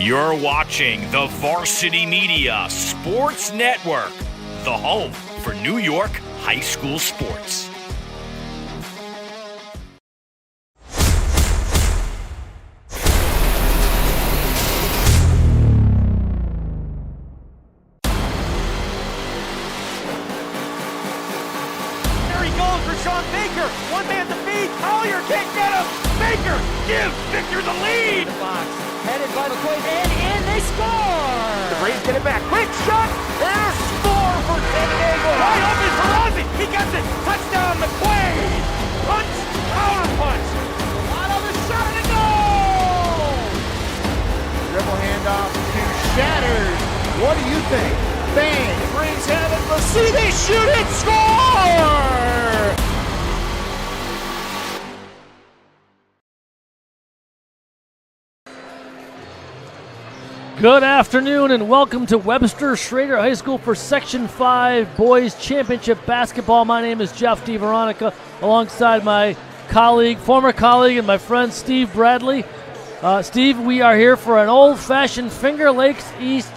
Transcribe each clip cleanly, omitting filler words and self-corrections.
You're watching the Varsity Media Sports Network, the home for New York high school sports. There he goes for Sean Baker. One man to beat. Collier can't get him. Baker gives Victor the lead. The box. Headed by McQuaid, and they score! The Braves get it back. Quick shot! And a score for San Diego! Right open for Ozzie! He gets it! Touchdown, McQuaid! Punch! Counter punch! Out of the shot and a goal! Dribble handoff to Shatters. What do you think? Bang! Braves have it. Let's see, they shoot it! Score! Good afternoon and welcome to Webster Schrader High School for Section 5 Boys Championship Basketball. My name is Jeff DeVeronica alongside my colleague, former colleague and my friend Steve Bradley. Steve, we are here for an old-fashioned Finger Lakes East.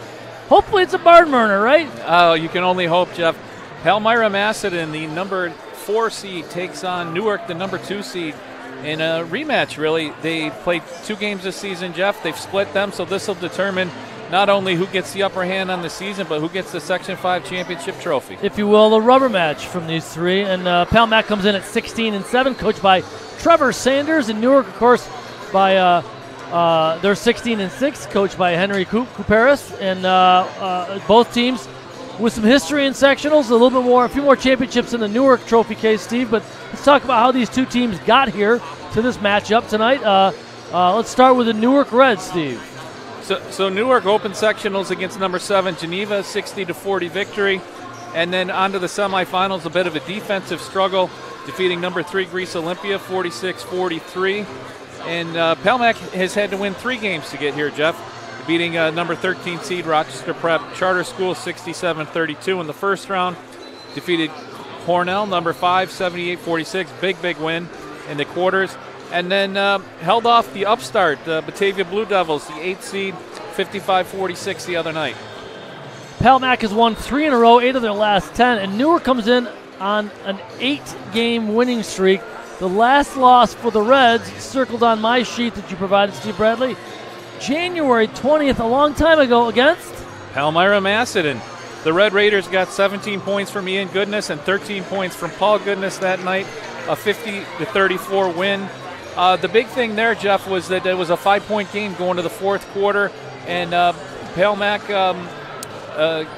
Hopefully it's a barn burner, right? Oh, you can only hope, Jeff. Palmyra-Macedon, the number 4 seed, takes on Newark, the number 2 seed. In a rematch, really. They played 2 games this season, Jeff. They've split them, so this will determine not only who gets the upper hand on the season, but who gets the Section 5 championship trophy. If you will, the rubber match from these three. And Palmac comes in at 16-7, coached by Trevor Sanders. And Newark, of course, by they're 16-6, coached by Henry Couperis. And both teams with some history in sectionals, a few more championships in the Newark trophy case, Steve. But let's talk about how these two teams got here to this matchup tonight. Let's start with the Newark Reds, Steve. So Newark opened sectionals against number 7 Geneva, 60-40 victory. And then on to the semifinals, a bit of a defensive struggle, defeating number 3 Greece Olympia, 46-43. And Palmac has had to win 3 games to get here, Jeff, beating number 13 seed Rochester Prep Charter School 67-32 in the first round. Defeated Cornell, number 5, 78-46. Big win in the quarters. And then held off the upstart, the Batavia Blue Devils, the 8th seed, 55-46 the other night. Palmac has won 3 in a row, 8 of their last 10. And Newark comes in on an 8-game winning streak. The last loss for the Reds, circled on my sheet that you provided, Steve Bradley, January 20th, a long time ago, against Palmyra-Macedon. The Red Raiders got 17 points from Ian Goodness and 13 points from Paul Goodness that night, a 50-34 win. The big thing there, Jeff, was that it was a 5-point game going to the fourth quarter, and Palmac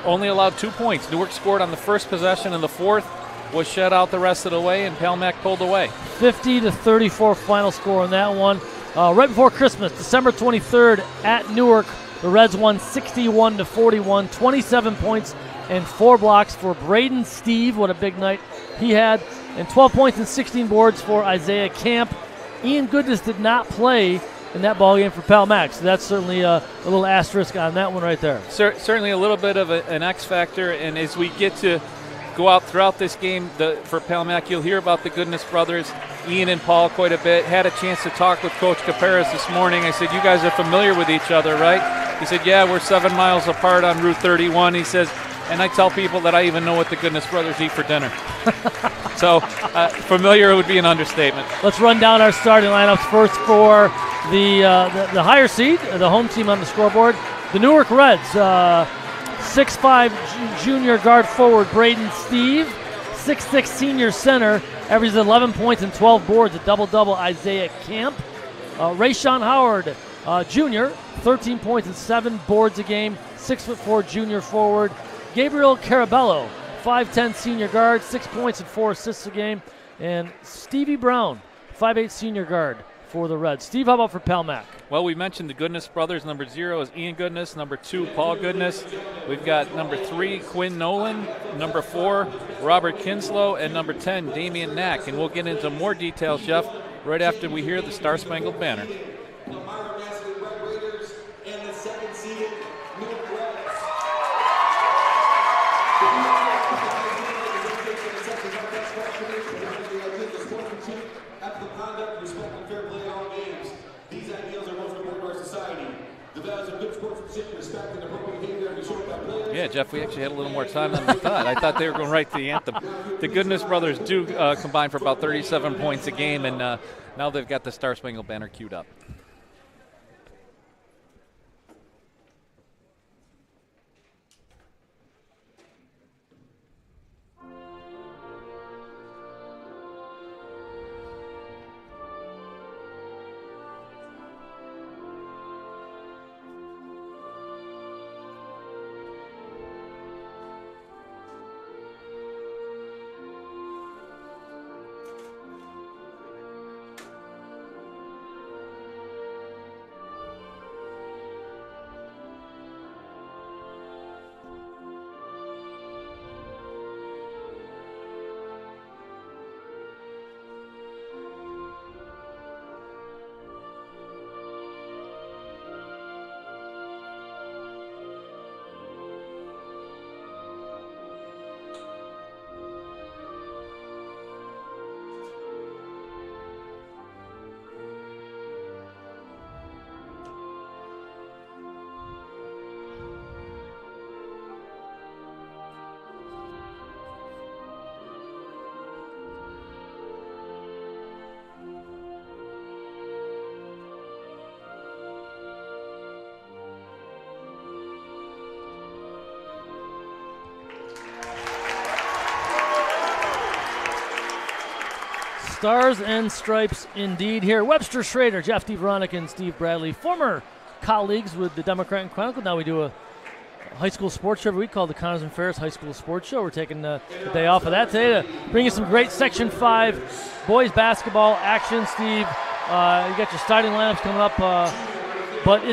only allowed 2 points. Newark scored on the first possession, and the fourth was shut out the rest of the way, and Palmac pulled away. 50-34 final score on that one. Right before Christmas, December 23rd at Newark, the Reds won 61-41, 27 points and 4 blocks for Braden Steve. What a big night he had. And 12 points and 16 boards for Isaiah Camp. Ian Goodness did not play in that ballgame for Palmac, so that's certainly a little asterisk on that one right there. Certainly a little bit of an X factor, and as we get to go out throughout this game for Palmac, you'll hear about the Goodness brothers, Ian and Paul, quite a bit. Had a chance to talk with Coach Caparas this morning. I said, you guys are familiar with each other, right? He said, yeah, we're 7 miles apart on Route 31. He says, and I tell people that I even know what the Goodness brothers eat for dinner. So familiar would be an understatement. Let's run down our starting lineups first for the higher seed, the home team on the scoreboard. The Newark Reds, 6'5" junior guard forward Braden Steve, 6'6" senior center, averages 11 points and 12 boards, a double-double Isaiah Camp. Rayshawn Howard, junior, 13 points and 7 boards a game, 6'4" junior forward. Gabriel Carabello, 5'10" senior guard, 6 points and 4 assists a game. And Stevie Brown, 5'8" senior guard for the Reds. Steve, how about for Palmac? Well, we mentioned the Goodness brothers. Number 0 is Ian Goodness. Number 2, Paul Goodness. We've got number 3, Quinn Nolan. Number 4, Robert Kinslow. And number 10, Damian Knack. And we'll get into more details, Jeff, right after we hear the Star Spangled Banner. Yeah, Jeff, we actually had a little more time than we thought. I thought they were going right to the anthem. The Goodness brothers do combine for about 37 points a game, and now they've got the Star Spangled Banner queued up. Stars and stripes indeed here. Webster Schrader, Jeff DeVeronica, and Steve Bradley, former colleagues with the Democrat and Chronicle. Now we do a high school sports show every week called the Connors and Ferris High School Sports Show. We're taking the day off of that today to bring you some great Section 5 boys basketball action. Steve, you got your starting lineups coming up, but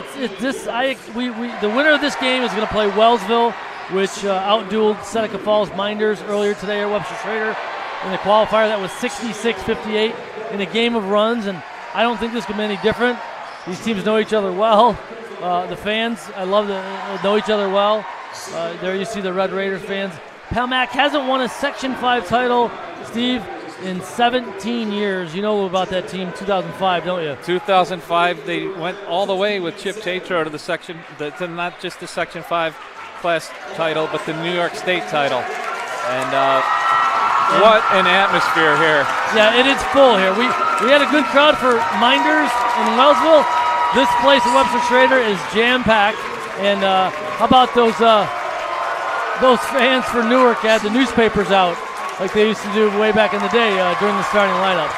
the winner of this game is going to play Wellsville, which outdueled Seneca Falls Minders earlier today at Webster Schrader in the qualifier. That was 66-58 in a game of runs, and I don't think this could be any different. These teams know each other well. The fans, I love to know each other well. There you see the Red Raiders fans. Palmac hasn't won a Section 5 title, Steve, in 17 years. You know about that team, 2005, don't you? 2005, they went all the way with Chip Tatro to the section, to not just the Section 5 class title, but the New York State title. And what an atmosphere here. Yeah, it is full here. We had a good crowd for Minders in Wellsville. This place at Webster Schrader is jam-packed. And how about those fans for Newark had the newspapers out like they used to do way back in the day during the starting lineup.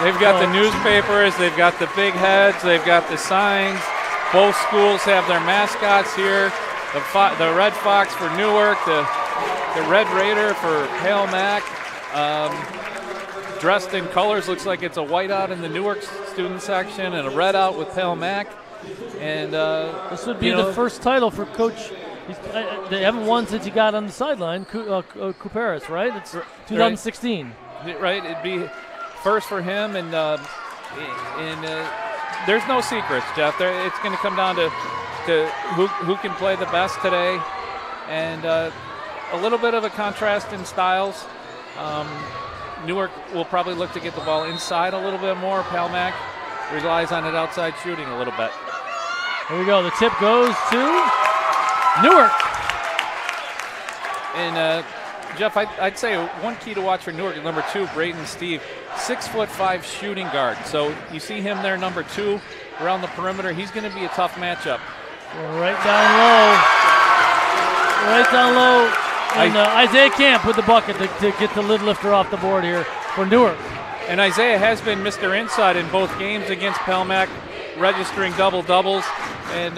They've got the newspapers, they've got the big heads, they've got the signs. Both schools have their mascots here. The Red Fox for Newark, the Red Raider for Palmac. Dressed in colors, looks like it's a white out in the Newark student section and a red out with Palmac. And this would be the first title for Coach. They haven't won since he got on the sideline, Couperis, right? It's 2016. Right, it'd be first for him, and there's no secrets, Jeff. It's going to come down to who can play the best today, and a little bit of a contrast in styles. Newark will probably look to get the ball inside a little bit more. Palmac relies on it outside shooting a little bit. Here we go. The tip goes to Newark. And Jeff, I'd say one key to watch for Newark is number 2, Braden Steve, 6'5" shooting guard. So you see him there, number 2, around the perimeter. He's going to be a tough matchup. Right down low. And Isaiah Camp with the bucket to get the lid lifter off the board here for Newark. And Isaiah has been Mr. Inside in both games against Palmac, registering double-doubles. And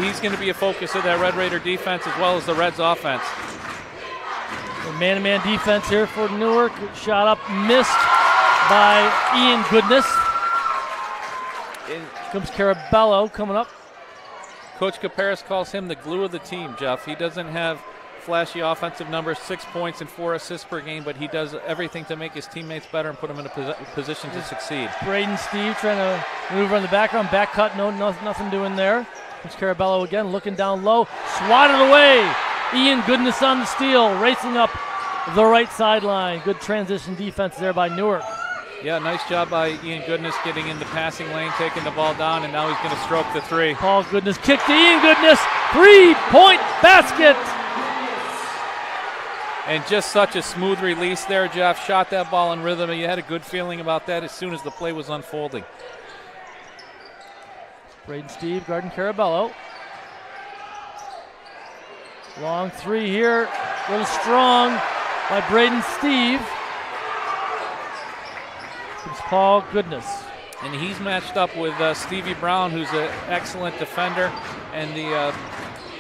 he's going to be a focus of that Red Raider defense as well as the Reds offense. Man-to-man defense here for Newark. Shot up, missed by Ian Goodness. Here comes Carabello coming up. Coach Couperis calls him the glue of the team, Jeff. He doesn't have flashy offensive numbers, 6 points and 4 assists per game, but he does everything to make his teammates better and put them in a position to succeed. Braden Steve trying to maneuver in the background. Back cut, nothing doing there. It's Carabello again, looking down low. Swatted away. Ian Goodness on the steal, racing up the right sideline. Good transition defense there by Newark. Yeah, nice job by Ian Goodness getting in the passing lane, taking the ball down, and now he's going to stroke the three. Paul Goodness kick to Ian Goodness. 3-point basket. And just such a smooth release there, Jeff. Shot that ball in rhythm, and you had a good feeling about that as soon as the play was unfolding. Braden Steve guarding Carabello. Long three here. A little strong by Braden Steve. It's Paul Goodness. And he's matched up with Stevie Brown, who's an excellent defender. And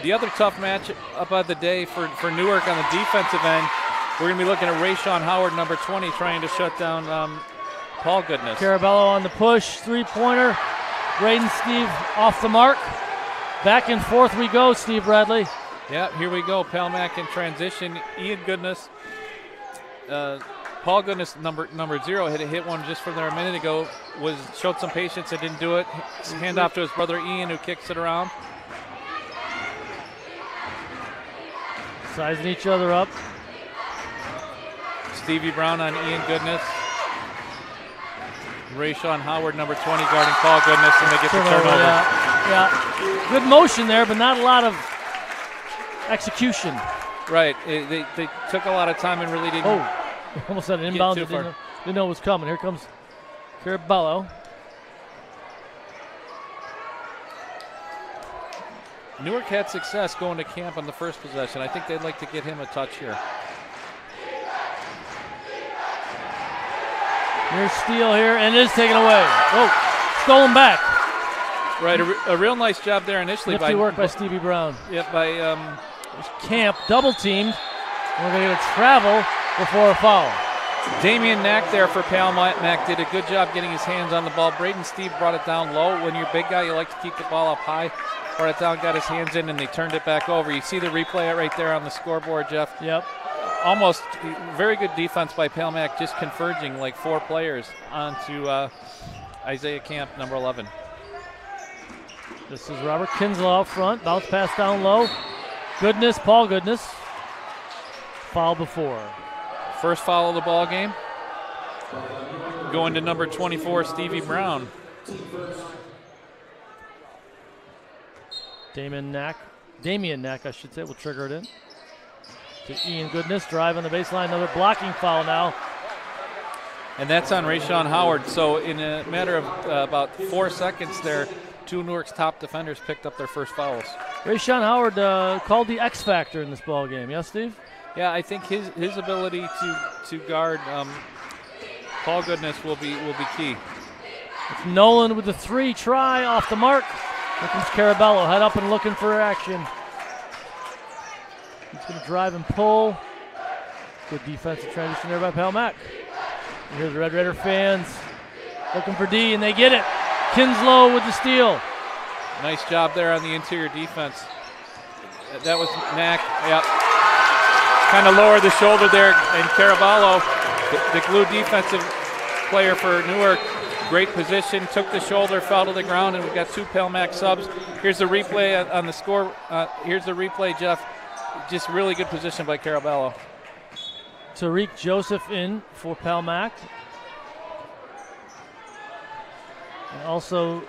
the other tough match up of the day for Newark on the defensive end, we're going to be looking at Rayshawn Howard, number 20, trying to shut down Paul Goodness. Carabello on the push, three-pointer. Braden Steve off the mark. Back and forth we go, Steve Bradley. Yeah, here we go. Palmac in transition. Ian Goodness. Paul Goodness, number 0, had hit one just from there a minute ago. Showed some patience and didn't do it. Hand off to his brother Ian, who kicks it around. Sizing each other up. Stevie Brown on Ian Goodness. Rayshawn Howard, number 20, guarding Paul Goodness, and they get the turnover. Yeah. Good motion there, but not a lot of execution. Right. They took a lot of time and really didn't. Oh, almost had an inbound. Didn't know it was coming. Here comes Carabello. Newark had success going to camp on the first possession. I think they'd like to get him a touch here. Here's steal here, and it is taken away. Oh, stolen back. Right, a real nice job there initially. Nifty work by Stevie Brown. Yeah, by Camp double teamed. We're going to get a travel before a foul. Damian Knack there for Palmac did a good job getting his hands on the ball. Braden Steve brought it down low. When you're a big guy, you like to keep the ball up high. Brought it down, got his hands in, and they turned it back over. You see the replay right there on the scoreboard, Jeff. Yep. Almost very good defense by Palmac, just converging like 4 players onto Isaiah Camp, number 11. This is Robert Kinslow out front. Bounce pass down low. Goodness, Paul Goodness. Foul before. First foul of the ball game. Going to number 24, Stevie Brown. Damian Knack, I should say, will trigger it in. To Ian Goodness, drive on the baseline, another blocking foul now. And that's on Rayshawn Howard. So in a matter of about 4 seconds there, 2 Newark's top defenders picked up their first fouls. Rayshawn Howard called the X factor in this ball game. Yes, Steve? Yeah, I think his ability to guard Paul Goodness will be key. It's Nolan with the 3 try off the mark. Here comes Carabello, head up and looking for action. He's going to drive and pull. Good defensive transition there by Palmac. And here's the Red Raider fans looking for D, and they get it. Kinslow with the steal. Nice job there on the interior defense. That was Knack. Yep. Kind of lowered the shoulder there, and Carabello, the glue defensive player for Newark, great position, took the shoulder, fell to the ground, and we've got 2 Palmac subs. Here's the replay on the score. Here's the replay, Jeff. Just really good position by Carabello. Tariq Joseph in for Palmac. And also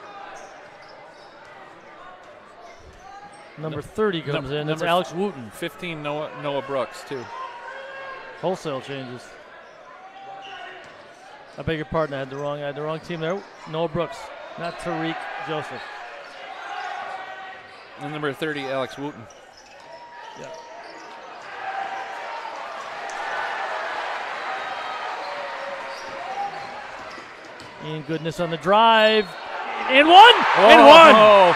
number 30 comes in. That's Alex Wooten. 15, Noah Brooks, too. Wholesale changes. I beg your pardon, I had the wrong team there. Noah Brooks, not Tariq Joseph. And number 30, Alex Wooten. Yeah. Ian Goodness on the drive. And one! And one! Oh,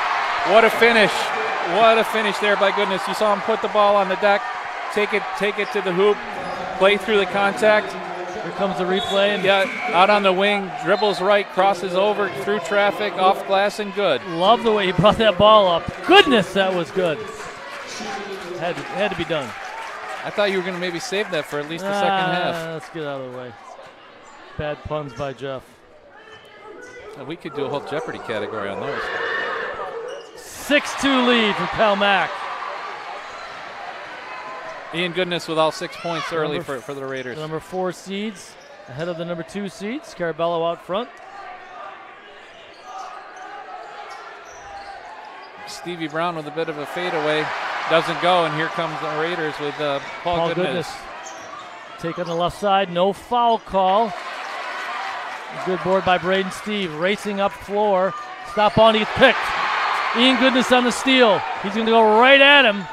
what a finish. What a finish there by Goodness. You saw him put the ball on the deck, take it to the hoop, play through the contact. Here comes the replay. And yeah, out on the wing, dribbles right, crosses over, through traffic, off glass, and good. Love the way he brought that ball up. Goodness, that was good. Had to be done. I thought you were going to maybe save that for at least the second half. Let's get out of the way. Bad puns by Jeff. We could do a whole Jeopardy category on those. 6-2 lead for Palmac. Ian Goodness with all 6 points early for the Raiders. Number 4 seeds ahead of the number 2 seeds. Carabello out front. Stevie Brown with a bit of a fadeaway. Doesn't go, and here comes the Raiders with Paul Goodness. Take on the left side, no foul call. Good board by Braden Steve, racing up floor. Stop on, he gets picked. Ian Goodness on the steal. He's going to go right at him.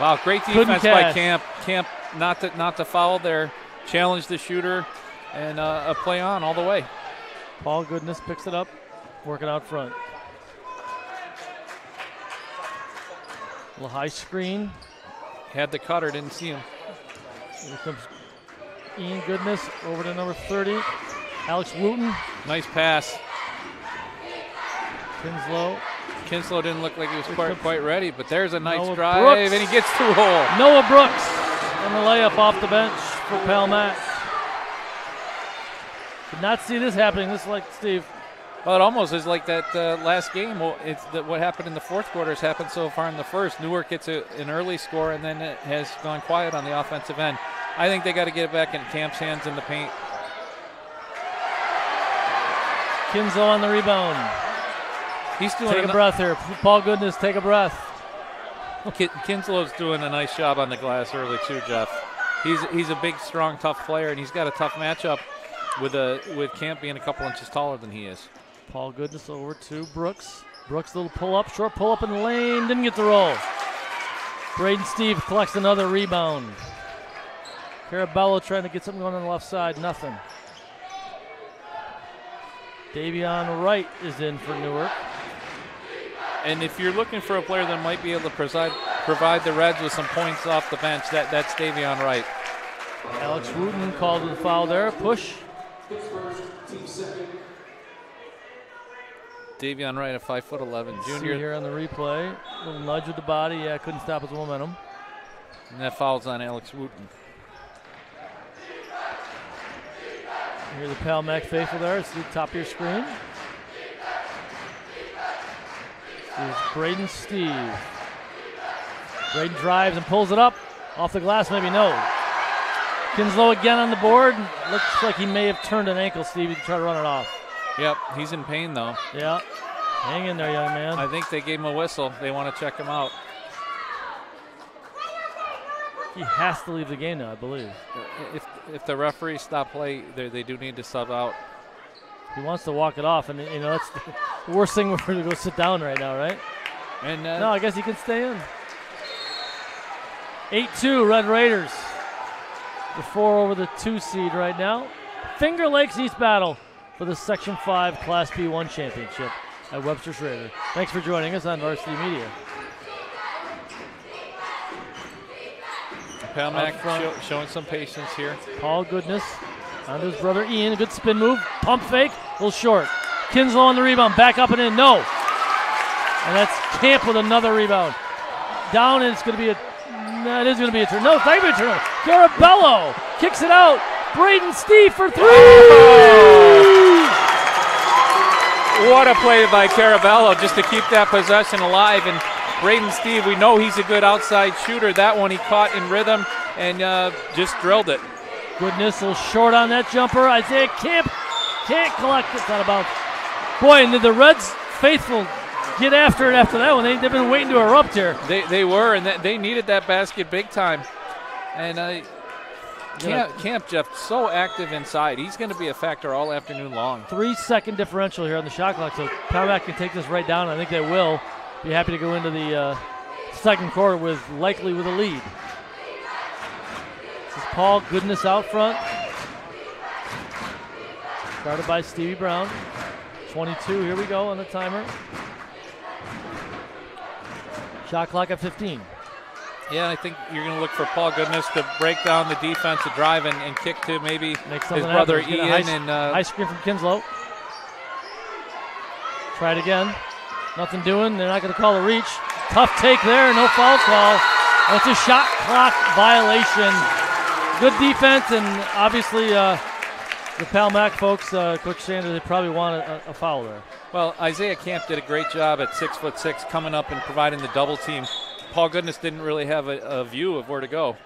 Wow, great defense by Camp. Camp not to foul there. Challenge the shooter, and a play on all the way. Paul Goodness picks it up, working out front. A little high screen. Had the cutter, didn't see him. Here comes Ian Goodness over to number 30. Alex Wooten. Nice pass. Kinslow didn't look like he was quite ready, but there's a nice Noah drive, Brooks. and he gets through hole. Noah Brooks on the layup off the bench for Palmac. Did not see this happening. This is like Steve. Well, it almost is like that last game. Well, what happened in the fourth quarter has happened so far in the first. Newark gets an early score, and then it has gone quiet on the offensive end. I think they got to get it back in Camp's hands in the paint. Kinslow on the rebound. He's doing Take a breath here. Paul Goodness, take a breath. Kinslow's doing a nice job on the glass early too, Jeff. He's a big, strong, tough player, and he's got a tough matchup with Camp being a couple inches taller than he is. Paul Goodness over to Brooks. Brooks, little pull-up, short pull-up in the lane. Didn't get the roll. Braden Steve collects another rebound. Carabello trying to get something going on the left side. Nothing. Davion Wright is in for Newark. And if you're looking for a player that might be able to provide the Reds with some points off the bench, that's Davion Wright. Alex Wooten called to the foul there. Push. Davion Wright, a 5'11" junior. See here on the replay. Little nudge with the body. Yeah, couldn't stop his momentum. And that foul's on Alex Wooten. Here's the Palmac faithful there. It's the top of your screen. This is Braden Steve. Braden drives and pulls it up. Off the glass, maybe no. Kinslow again on the board. Looks like he may have turned an ankle, Steve. He can try to run it off. Yep, he's in pain, though. Yeah. Hang in there, young man. I think they gave him a whistle. They want to check him out. He has to leave the game now, I believe. If the referees stop play, they do need to sub out. He wants to walk it off, and that's the worst thing. We're going to go sit down right now, right? And no, I guess he can stay in. 8-2 Red Raiders. The 4 over the 2 seed right now. Finger Lakes East battle for the Section 5 Class B1 championship at Webster Schrader. Thanks for joining us on Varsity Media. Palmac showing some patience here. Paul Goodness onto his brother Ian. A good spin move. Pump fake. A little short. Kinslow on the rebound. Back up and in. No. And that's Camp with another rebound. Down, and it's going to be a... No, it is going to be a turn. No, it's not going to be a turn. Carabello kicks it out. Braden Steve for 3. What a play by Carabello just to keep that possession alive. And Braden Steve, we know he's a good outside shooter. That one he caught in rhythm and just drilled it. Goodness, a little short on that jumper. Isaiah Camp can't collect it. It's not about. Boy, and did the Reds faithful get after it after that one? They've been waiting to erupt here. They were, and they needed that basket big time. And Camp, Jeff, so active inside. He's going to be a factor all afternoon long. 3-second differential here on the shot clock, so Palmac can take this right down. I think they will. Be happy to go into the second quarter likely with a lead. This is Paul Goodness out front. Started by Stevie Brown. 22, here we go on the timer. Shot clock at 15. Yeah, I think you're going to look for Paul Goodness to break down the defense, to drive and kick to maybe his brother Ian. High screen from Kinslow. Try it again. Nothing doing. They're not going to call a reach. Tough take there. No foul call. And it's a shot clock violation. Good defense, and obviously the Palmac folks, Coach Sanders, they probably want a foul there. Well, Isaiah Camp did a great job at 6'6", coming up and providing the double team. Paul Goodness didn't really have a view of where to go.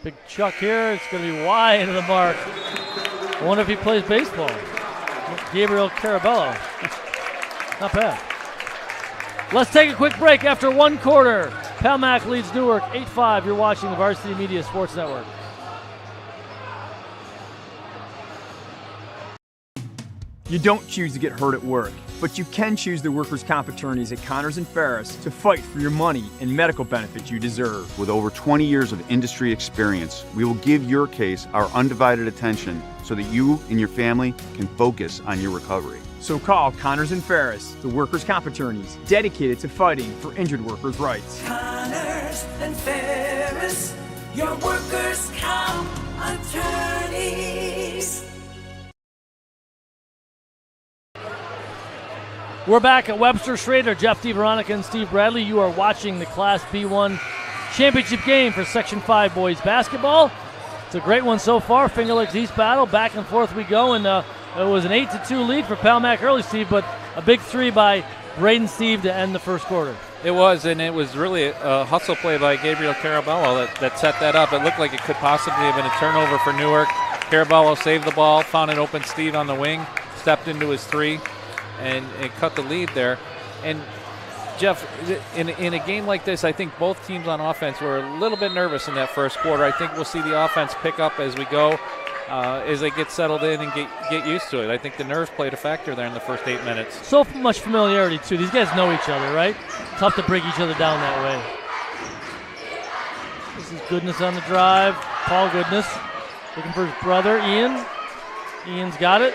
Big chuck here. It's going to be wide of the mark. I wonder if he plays baseball. Gabriel Carabello. Not bad. Let's take a quick break after one quarter. Palmac leads Newark 8-5. You're watching the Varsity Media Sports Network. You don't choose to get hurt at work, but you can choose the workers' comp attorneys at Connors and Ferris to fight for your money and medical benefits you deserve. With over 20 years of industry experience, we will give your case our undivided attention so that you and your family can focus on your recovery. So call Connors and Ferris, the workers' comp attorneys dedicated to fighting for injured workers' rights. Connors and Ferris, your workers' comp attorneys. We're back at Webster Schrader. Jeff DeVeronica and Steve Bradley. You are watching the Class B1 championship game for Section 5 boys basketball. It's a great one so far. Finger Lakes East battle. Back and forth we go. And it was an 8-2 lead for Palmac early, Steve, but a big three by Braden Steve to end the first quarter. It was, and it was really a hustle play by Gabriel Carabello that set that up. It looked like it could possibly have been a turnover for Newark. Carabello saved the ball, found an open Steve on the wing, stepped into his three, and cut the lead there. And Jeff, in a game like this, I think both teams on offense were a little bit nervous in that first quarter. I think we'll see the offense pick up as we go, as they get settled in and get used to it. I think the nerves played a factor there in the first 8 minutes. So much familiarity, too. These guys know each other, right? Tough to break each other down that way. This is Goodness on the drive. Paul Goodness looking for his brother, Ian. Ian's got it.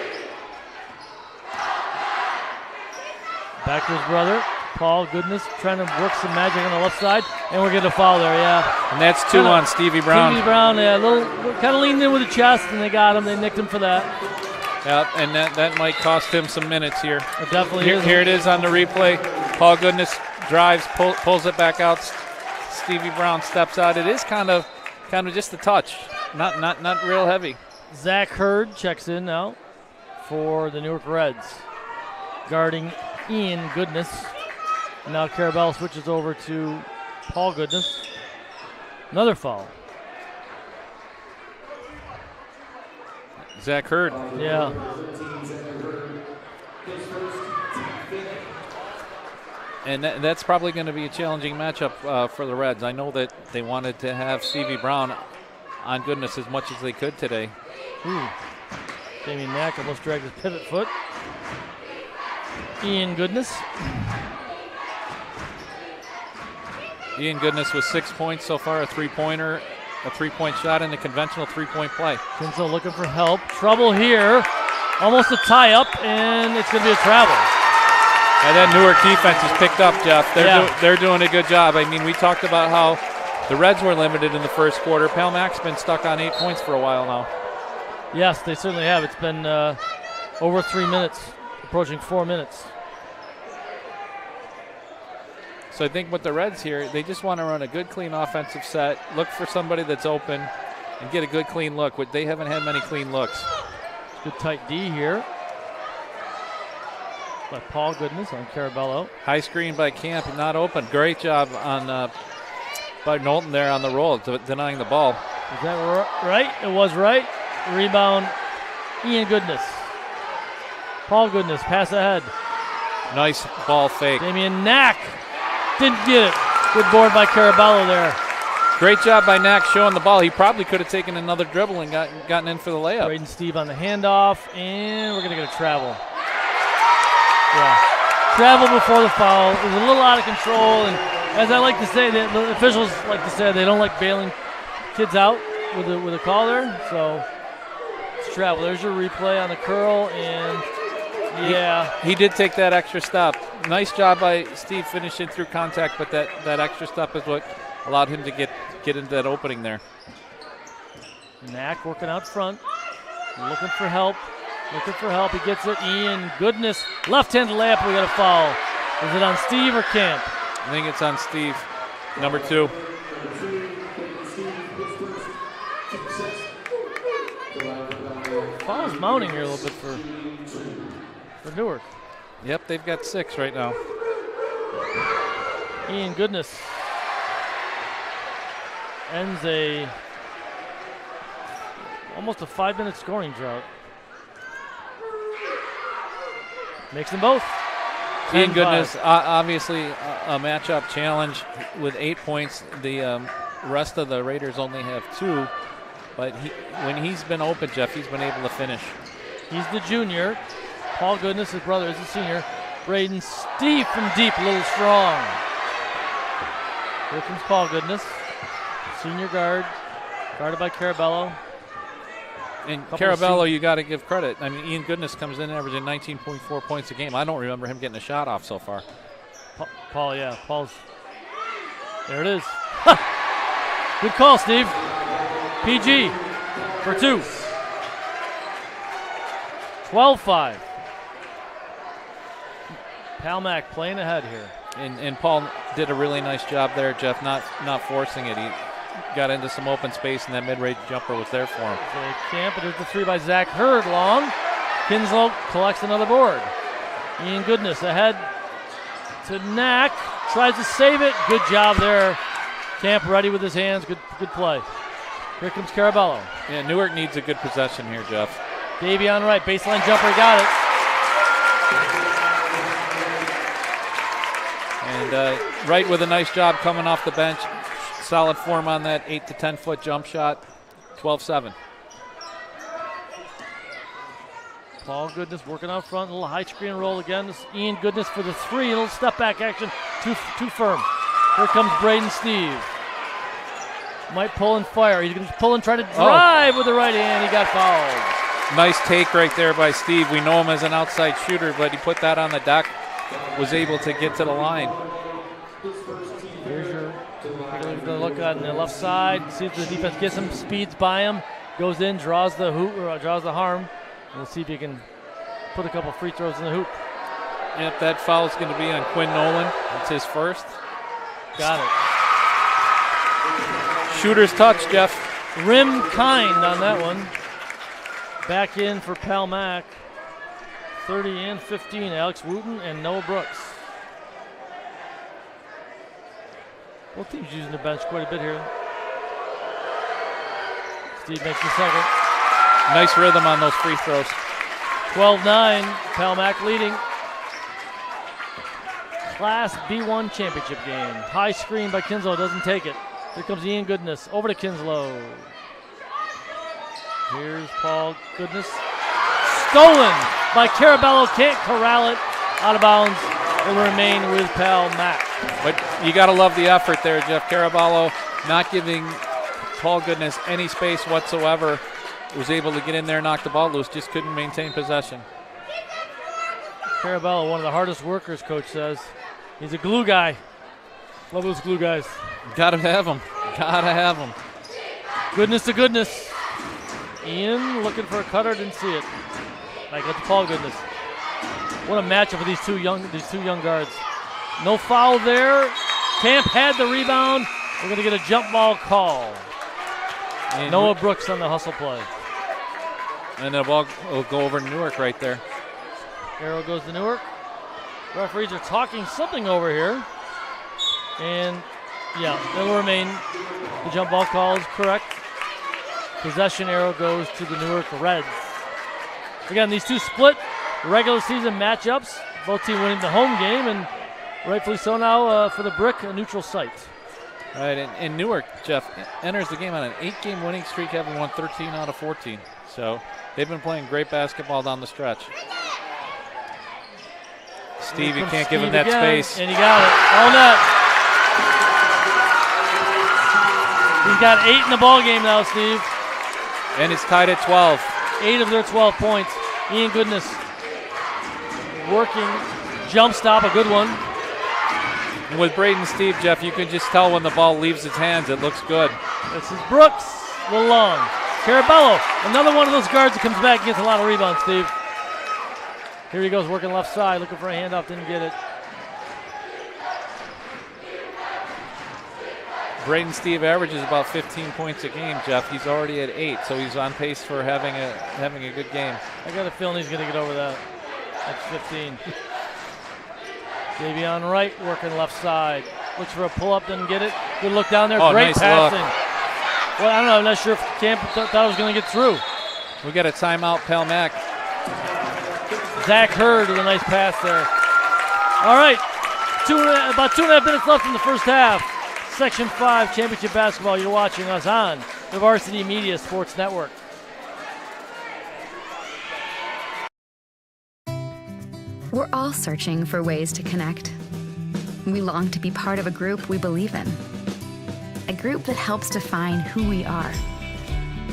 Back to his brother. Paul Goodness trying to work some magic on the left side, and we're getting a foul there, yeah. And that's two on Stevie Brown. Stevie Brown, yeah, kind of leaned in with the chest, and they got him. They nicked him for that. Yeah, and that might cost him some minutes here. It definitely is. Here it is on the replay. Paul Goodness drives, pulls it back out. Stevie Brown steps out. It is kind of just a touch, not real heavy. Zach Hurd checks in now for the Newark Reds, guarding Ian Goodness. And now Carabello switches over to Paul Goodness. Another foul. Zach Hurd. Yeah. And that's probably going to be a challenging matchup for the Reds. I know that they wanted to have Stevie Brown on Goodness as much as they could today. Ooh. Damian Mack almost dragged his pivot foot. Ian Goodness. Ian Goodness with 6 points so far, a three-pointer, a three-point shot in the conventional three-point play. Kinzo looking for help. Trouble here. Almost a tie-up, and it's going to be a travel. And that Newark defense is picked up, Jeff. They're doing a good job. I mean, we talked about how the Reds were limited in the first quarter. Palmac's been stuck on 8 points for a while now. Yes, they certainly have. It's been over 3 minutes, approaching 4 minutes. So I think with the Reds here, they just want to run a good, clean offensive set, look for somebody that's open, and get a good, clean look. They haven't had many clean looks. Good tight D here by Paul Goodness on Carabello. High screen by Camp, not open. Great job on by Knowlton there on the roll, denying the ball. Is that right? It was right. Rebound, Ian Goodness. Paul Goodness, pass ahead. Nice ball fake. Damian Knack didn't get it. Good board by Carabello there. Great job by Knack showing the ball. He probably could have taken another dribble and gotten in for the layup. Braden Steve on the handoff, and we're going to get a travel. Yeah. Travel before the foul. It was a little out of control, and as I like to say, the officials like to say they don't like bailing kids out with a call there, so it's travel. There's your replay on the curl, and yeah. He did take that extra stop. Nice job by Steve finishing through contact, but that extra stop is what allowed him to get into that opening there. Knack working out front, looking for help. He gets it. Ian Goodness, left-handed layup. We got a foul. Is it on Steve or Camp? I think it's on Steve, number 2. Foul's mounting here a little bit for Newark. Yep, they've got 6 right now. Ian Goodness ends almost a 5-minute scoring drought. Makes them both. Ian Goodness, obviously a matchup challenge with 8 points. The rest of the Raiders only have 2. But when he's been open, Jeff, he's been able to finish. He's the junior. Paul Goodness, his brother, is the senior. Braden Steve from deep, a little strong. Here comes Paul Goodness, senior guard, guarded by Carabello. And Carabello, you got to give credit. I mean, Ian Goodness comes in averaging 19.4 points a game. I don't remember him getting a shot off so far. Paul, yeah, Paul's. There it is. Good call, Steve. PG for 2. 12-5. Palmac playing ahead here. And Paul did a really nice job there, Jeff, not forcing it. He got into some open space, and that mid-range jumper was there for him. Camp, but there's the 3 by Zach Hurd long. Kinslow collects another board. Ian Goodness ahead to Knack. Tries to save it. Good job there. Camp ready with his hands. Good play. Here comes Carabello. Yeah, Newark needs a good possession here, Jeff. Davion Wright, baseline jumper, got it. And Wright with a nice job coming off the bench. Solid form on that 8 to 10 foot jump shot. 12-7. Paul Goodness working out front, a little high screen roll again. This Ian Goodness for the 3, a little step back action, too firm. Here comes Braden Steve. Might pull and fire. He's going to pull and try to drive with the right hand. He got fouled. Nice take right there by Steve. We know him as an outside shooter, but he put that on the deck. Was able to get to the line. Here's your look on the left side. See if the defense gets him, speeds by him, goes in, draws the hoop or draws the harm. We'll see if he can put a couple free throws in the hoop. Yep, that foul is going to be on Quinn Nolan. It's his first. Got it. Shooter's touch, Jeff. Rim kind on that one. Back in for Palmac. 30 and 15, Alex Wooten and Noah Brooks. Both teams using the bench quite a bit here. Steve makes the second. Nice rhythm on those free throws. 12-9, Palmac leading. Class B1 championship game. High screen by Kinslow, doesn't take it. Here comes Ian Goodness, over to Kinslow. Here's Paul Goodness. Stolen by Carabello, can't corral it. Out of bounds, it will remain with Palmac. But you got to love the effort there, Jeff. Carabello not giving Paul Goodness any space whatsoever. Was able to get in there, knock the ball loose, just couldn't maintain possession. Carabello, one of the hardest workers, coach says. He's a glue guy. Love those glue guys. Gotta have him. Gotta have him. Goodness to goodness. Ian looking for a cutter, didn't see it. Like it's Paul Goodness. What a matchup for these two young guards. No foul there. Camp had the rebound. We're gonna get a jump ball call. And Noah Brooks on the hustle play. And the ball will go over to Newark right there. Arrow goes to Newark. Referees are talking something over here. And yeah, it'll remain. The jump ball call is correct. Possession arrow goes to the Newark Reds. Again, these two split regular season matchups. Both teams winning the home game, and rightfully so now for the Brick, a neutral site. All right, and Newark, Jeff, enters the game on an 8-game winning streak, having won 13 out of 14. So they've been playing great basketball down the stretch. Steve, you can't give him that space. And he got it. All net. He's got 8 in the ball game now, Steve. And it's tied at 12. 8 of their 12 points. Ian Goodness working jump stop, a good one. And with Braden Steve, Jeff, you can just tell when the ball leaves his hands, it looks good. This is Brooks, a little long. Carabello, another one of those guards that comes back and gets a lot of rebounds, Steve. Here he goes, working left side, looking for a handoff, didn't get it. Braden Steve averages about 15 points a game, Jeff. He's already at 8, so he's on pace for having a good game. I got a feeling he's going to get over that. That's 15. Davion Wright working left side. Looks for a pull-up, didn't get it. Good look down there, great nice passing. Look. Well, I don't know, I'm not sure if Camp thought it was going to get through. We got a timeout, Palmac. Zach Hurd with a nice pass there. All right, about 2.5 minutes left in the first half. Section 5 championship basketball. You're watching us on the Varsity Media Sports Network. We're all searching for ways to connect. We long to be part of a group we believe in. A group that helps define who we are.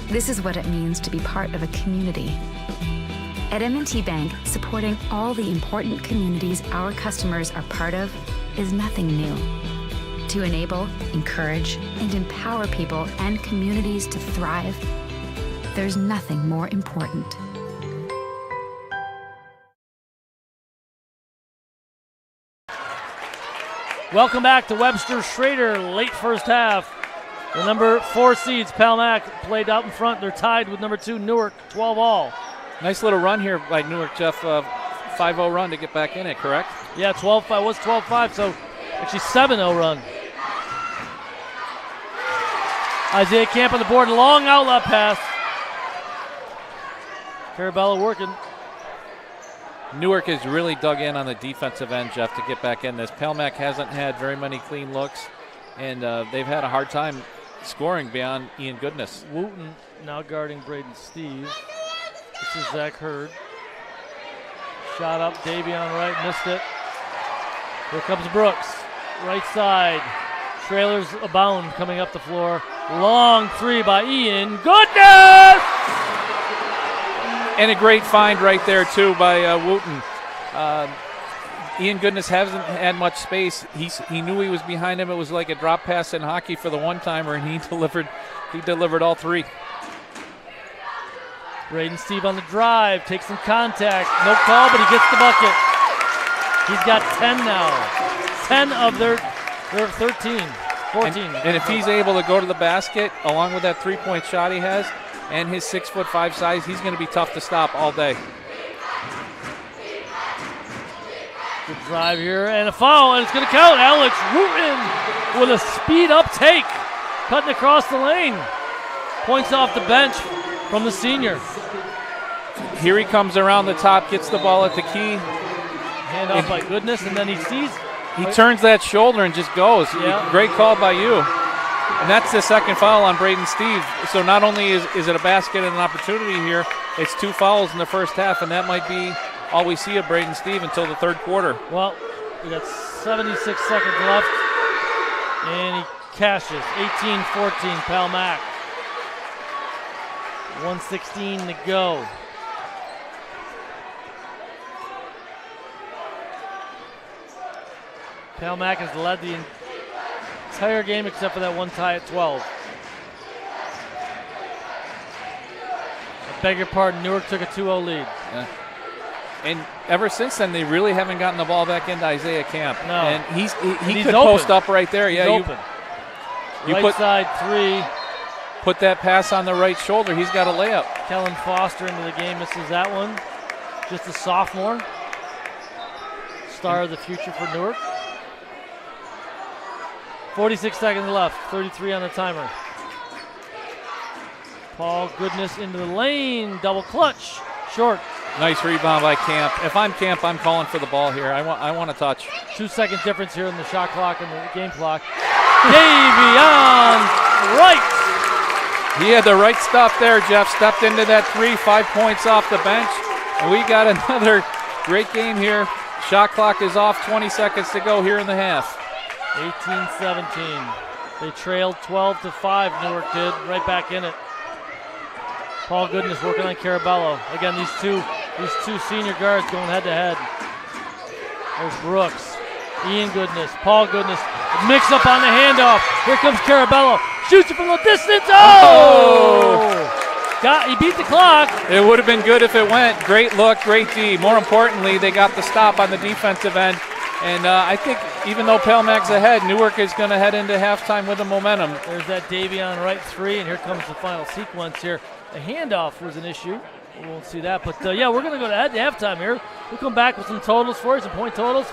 This is what it means to be part of a community. At M&T Bank, supporting all the important communities our customers are part of is nothing new. To enable, encourage, and empower people and communities to thrive, there's nothing more important. Welcome back to Webster Schrader, late first half. The number 4 seeds, Palmac, played out in front. They're tied with number 2, Newark, 12-all. Nice little run here by Newark, Jeff. 5-0 run to get back in it, correct? Yeah, 12-5 was 12-5, so actually 7-0 run. Isaiah Camp on the board, long outlet pass. Carabello working. Newark has really dug in on the defensive end, Jeff, to get back in this. Palmac hasn't had very many clean looks, and they've had a hard time scoring beyond Ian Goodness. Wooten now guarding Braden Steve. This is Zach Hurd. Shot up, Davion right, missed it. Here comes Brooks, right side. Trailers abound coming up the floor. Long 3 by Ian Goodness! And a great find right there, too, by Wooten. Ian Goodness hasn't had much space. He knew he was behind him. It was like a drop pass in hockey for the one-timer, and he delivered all 3. Braden Steve on the drive, takes some contact. No call, but he gets the bucket. He's got 10 now. 10 of their 13, 14. And if he's able to go to the basket, along with that 3-point shot he has, and his 6'5" size, he's going to be tough to stop all day. Good drive here, and a foul, and it's going to count. Alex Wooten with a speed-up take, cutting across the lane. Points off the bench from the senior. Here he comes around the top, gets the ball at the key. Hand off by Goodness, and then he sees. He turns that shoulder and just goes. Yeah. Great call by you. And that's the second foul on Braden Steve. So not only is it a basket and an opportunity here, it's 2 fouls in the first half, and that might be all we see of Braden Steve until the third quarter. Well, we got 76 seconds left, and he cashes. 18-14, Palmac. 1:16 to go. Palmac has led the entire game except for that one tie at 12. I beg your pardon, Newark took a 2-0 lead. Yeah. And ever since then, they really haven't gotten the ball back into Isaiah Camp. No. And he he's could open. post up right there. He's Yeah, open. You right put side 3. Put that pass on the right shoulder. He's got a layup. Kellen Foster into the game, misses that one. Just a sophomore. Star of the future for Newark. 46 seconds left, 33 on the timer. Paul Goodness into the lane, double clutch, short. Nice rebound by Camp. If I'm Camp, I'm calling for the ball here. I want a touch. 2-second difference here in the shot clock and the game clock. Davion Wright. He had the right stuff there, Jeff. Stepped into that 3, 5 points off the bench. And we got another great game here. Shot clock is off, 20 seconds to go here in the half. 18-17. They trailed 12-5, Newark did, right back in it. Paul Goodness working on Carabello. Again, these two senior guards going head to head. There's Brooks, Ian Goodness, Paul Goodness. Mix up on the handoff. Here comes Carabello. Shoots it from the distance. Oh! He beat the clock. It would have been good if it went. Great look, great D. More importantly, they got the stop on the defensive end. And I think even though Palmac's ahead, Newark is going to head into halftime with the momentum. There's that Davion Wright 3, and here comes the final sequence here. The handoff was an issue. We won't see that. But, yeah, we're going to go to halftime here. We'll come back with some totals for you, some point totals.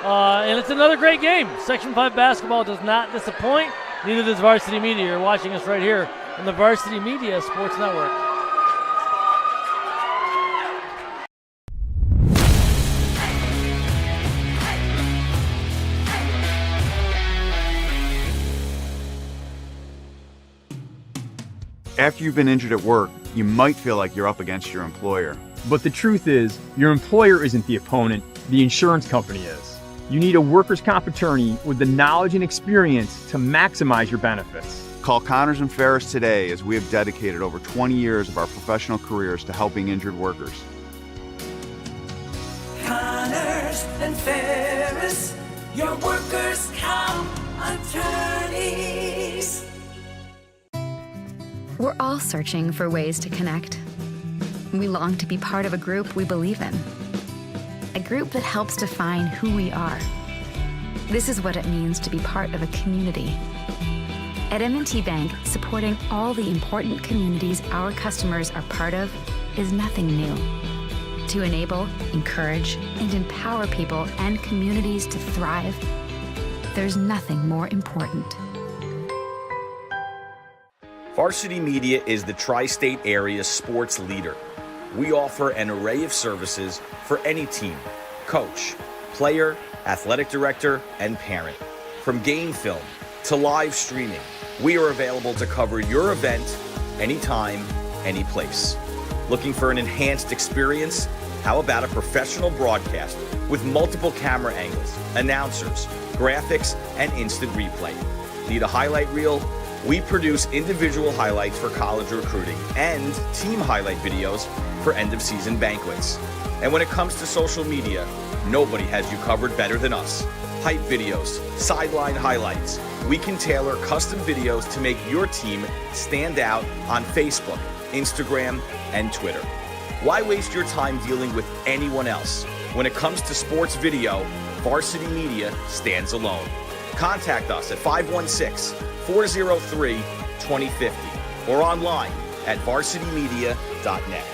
And it's another great game. Section 5 basketball does not disappoint. Neither does Varsity Media. You're watching us right here on the Varsity Media Sports Network. After you've been injured at work, you might feel like you're up against your employer. But the truth is, your employer isn't the opponent, the insurance company is. You need a workers' comp attorney with the knowledge and experience to maximize your benefits. Call Connors and Ferris today, as we have dedicated over 20 years of our professional careers to helping injured workers. Connors and Ferris, your workers' comp attorneys. We're all searching for ways to connect. We long to be part of a group we believe in. A group that helps define who we are. This is what it means to be part of a community. At M&T Bank, supporting all the important communities our customers are part of is nothing new. To enable, encourage, and empower people and communities to thrive, there's nothing more important. Varsity Media is the tri-state area sports leader. We offer an array of services for any team, coach, player, athletic director, and parent. From game film to live streaming, we are available to cover your event anytime, any place. Looking for an enhanced experience? How about a professional broadcast with multiple camera angles, announcers, graphics, and instant replay? Need a highlight reel? We produce individual highlights for college recruiting and team highlight videos for end-of-season banquets. And when it comes to social media, nobody has you covered better than us. Hype videos, sideline highlights. We can tailor custom videos to make your team stand out on Facebook, Instagram, and Twitter. Why waste your time dealing with anyone else? When it comes to sports video, Varsity Media stands alone. Contact us at 516-403-2050 or online at varsitymedia.net.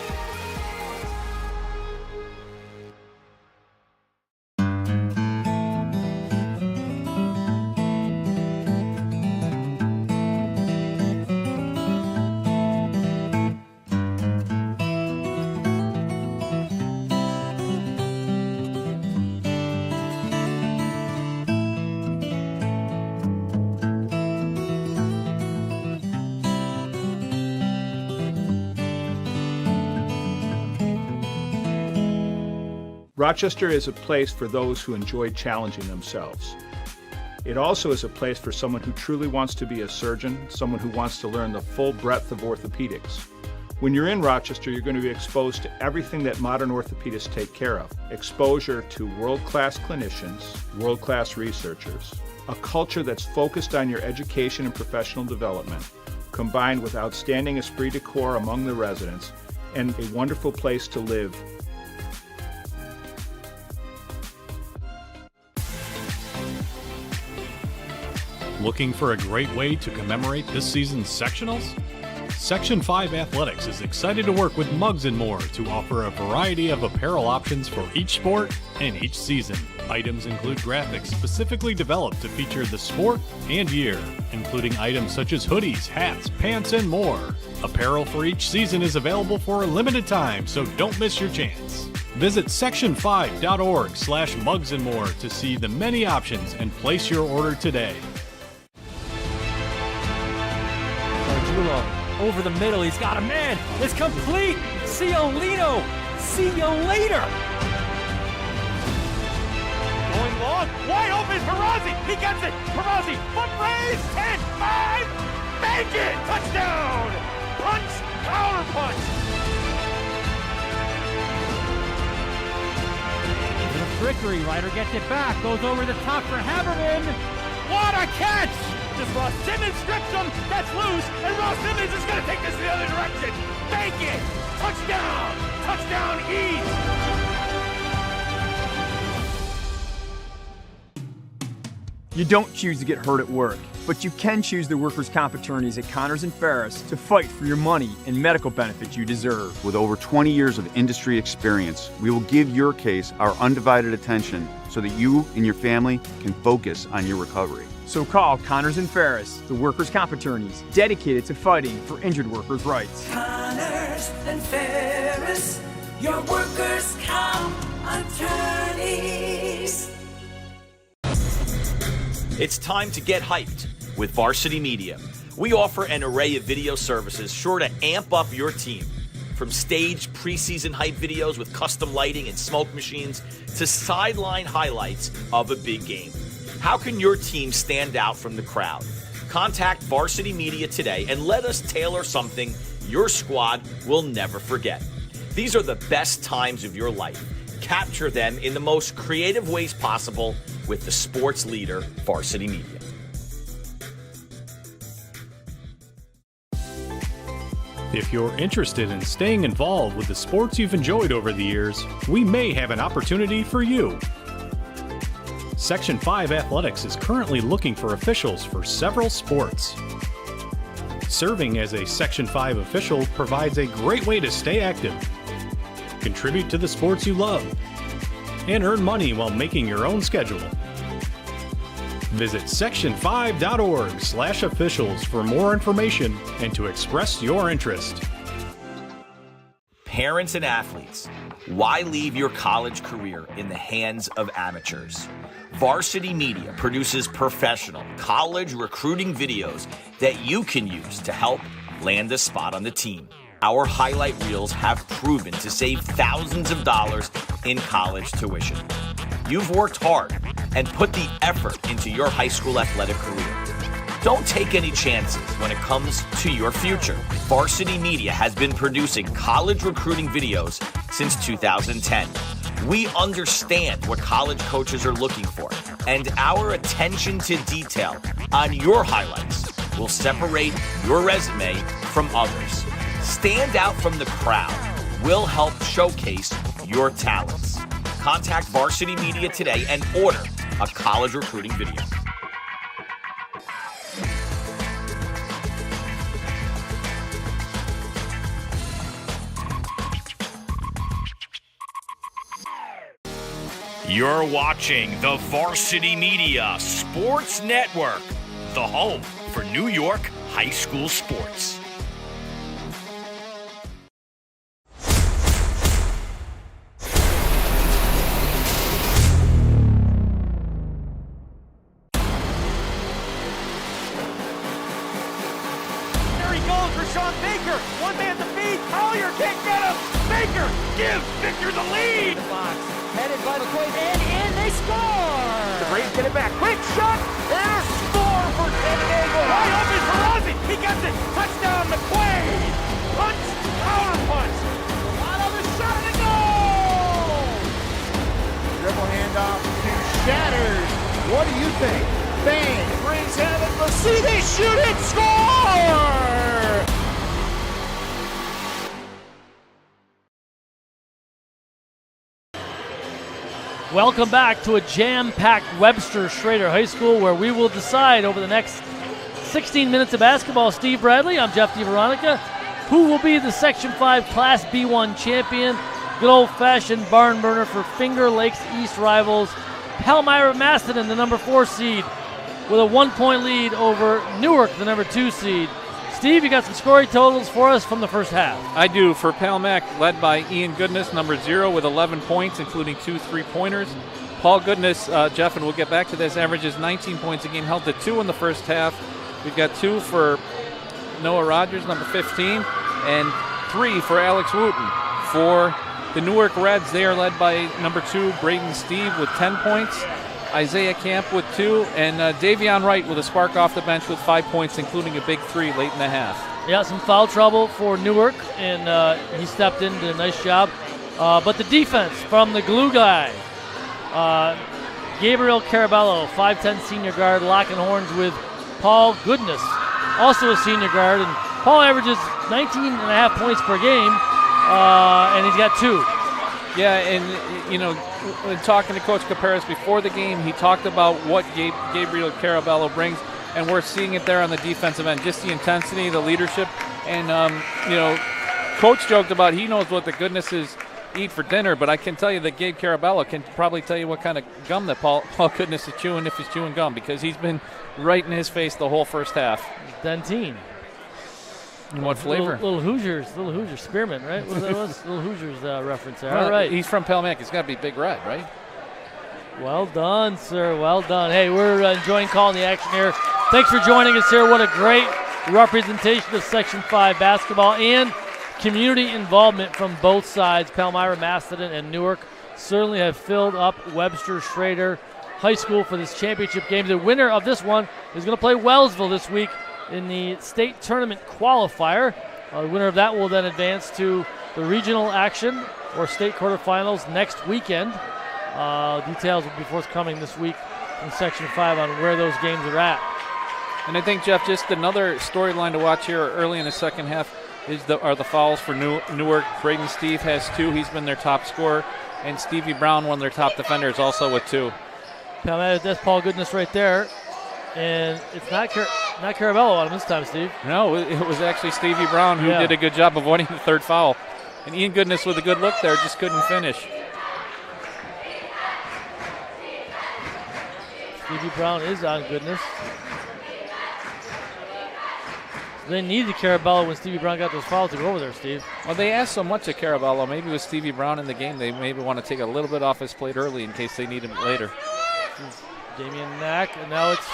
Rochester is a place for those who enjoy challenging themselves. It also is a place for someone who truly wants to be a surgeon, someone who wants to learn the full breadth of orthopedics. When you're in Rochester, you're going to be exposed to everything that modern orthopedists take care of. Exposure to world-class clinicians, world-class researchers, a culture that's focused on your education and professional development, combined with outstanding esprit de corps among the residents, and a wonderful place to live. Looking for a great way to commemorate this season's sectionals? Section 5 Athletics is excited to work with Muggs & More to offer a variety of apparel options for each sport and each season. Items include graphics specifically developed to feature the sport and year, including items such as hoodies, hats, pants, and more. Apparel for each season is available for a limited time, so don't miss your chance. Visit section5.org/Muggs & More to see the many options and place your order today. Over the middle, he's got a man. It's complete. Ciolino. See you later. Going long. Wide open. Perazzi. He gets it. Perazzi. Foot raise. 10, 5. Make it. Touchdown. Punch. Power punch. The trickery. Ryder gets it back. Goes over the top for Haberman. What a catch. Just Ross Simmons strips him, that's loose, and Ross Simmons is going to take this the other direction. Make it! Touchdown! Touchdown East! You don't choose to get hurt at work, but you can choose the workers' comp attorneys at Connors and Ferris to fight for your money and medical benefits you deserve. With over 20 years of industry experience, we will give your case our undivided attention so that you and your family can focus on your recovery. So call Connors and Ferris, the workers' comp attorneys dedicated to fighting for injured workers' rights. Connors and Ferris, your workers' comp attorneys. It's time to get hyped with Varsity Media. We offer an array of video services sure to amp up your team. From staged preseason hype videos with custom lighting and smoke machines to sideline highlights of a big game. How can your team stand out from the crowd? Contact Varsity Media today and let us tailor something your squad will never forget. These are the best times of your life. Capture them in the most creative ways possible with the sports leader, Varsity Media. If you're interested in staying involved with the sports you've enjoyed over the years, we may have an opportunity for you. Section 5 Athletics is currently looking for officials for several sports. Serving as a Section 5 official provides a great way to stay active, contribute to the sports you love, and earn money while making your own schedule. Visit section5.org/officials for more information and to express your interest. Parents and athletes, why leave your college career in the hands of amateurs? Varsity Media produces professional college recruiting videos that you can use to help land a spot on the team. Our highlight reels have proven to save thousands of dollars in college tuition. You've worked hard and put the effort into your high school athletic career. Don't take any chances when it comes to your future. Varsity Media has been producing college recruiting videos since 2010. We understand what college coaches are looking for, and our attention to detail on your highlights will separate your resume from others. Stand out from the crowd. We'll help showcase your talents. Contact Varsity Media today and order a college recruiting video. You're watching the Varsity Media Sports Network, the home for New York high school sports. Baker, one man to feed. Collier can't get him. Baker gives Victor the lead. The box, headed by McQuaid, and in they score. The Braves get it back. Quick shot and a score for San Diego. Wide open for Ozzy. He gets it. Touchdown, McQuaid. Punch, power punch. Out of the shot and a goal. Dribble handoff to Shatters. What do you think? Bang, brings heaven, but see they shoot it, score! Welcome back to a jam-packed Webster Schrader High School where we will decide over the next 16 minutes of basketball. Steve Bradley, I'm Jeff DeVeronica. Who will be the Section 5 Class B1 champion? Good old-fashioned barn burner for Finger Lakes East rivals Palmyra-Macedon, the number 4 seed, with a 1-point lead over Newark, the number 2 seed. Steve, you got some scoring totals for us from the first half. I do. For Palmac, led by Ian Goodness, number 0, with 11 points, including 2 3-pointers. Paul Goodness, Jeff, and we'll get back to this, averages 19 points a game, held to 2 in the first half. We've got 2 for Noah Rogers, number 15, and 3 for Alex Wooten. For the Newark Reds, they are led by number 2, Braden Steve, with 10 points. Isaiah Camp with 2, and Davion Wright with a spark off the bench with 5 points, including a big 3 late in the half. Yeah, some foul trouble for Newark, and he stepped in, did a nice job. But the defense from the glue guy, Gabriel Carabello, 5'10 senior guard, locking horns with Paul Goodness, also a senior guard. And Paul averages 19.5 points per game, and he's got 2. Yeah, and, you know, when talking to Coach Caparis before the game, he talked about what Gabriel Carabello brings, and we're seeing it there on the defensive end, just the intensity, the leadership. And, you know, Coach joked about he knows what the Goodnesses eat for dinner, but I can tell you that Gabe Carabello can probably tell you what kind of gum that Paul Goodness is chewing if he's chewing gum, because he's been right in his face the whole first half. Dentine. And what flavor? Little Hoosiers, spearmint, right? What was Little Hoosiers reference there? All right. He's from Palmac. He's got to be Big Red, right? Well done, sir. Well done. Hey, we're enjoying calling the action here. Thanks for joining us here. What a great representation of Section 5 basketball and community involvement from both sides. Palmyra-Macedon and Newark certainly have filled up Webster Schrader High School for this championship game. The winner of this one is going to play Wellsville this week in the state tournament qualifier. The winner of that will then advance to the regional action or state quarterfinals next weekend. Details will be forthcoming this week in Section 5 on where those games are at. And I think, Jeff, just another storyline to watch here early in the second half are the fouls for Newark. Braden Steve has 2. He's been their top scorer. And Stevie Brown, one of their top defenders, also with 2. That's Paul Goodness right there. And it's not Carabello on him this time, Steve. No, it was actually Stevie Brown who did a good job avoiding the third foul. And Ian Goodness with a good look there, just couldn't finish. Stevie Brown is on Goodness. They needed Carabello when Stevie Brown got those fouls to go over there, Steve. Well, they asked so much of Carabello. Maybe with Stevie Brown in the game, they maybe want to take a little bit off his plate early in case they need him later. Damian Knack, and now it's,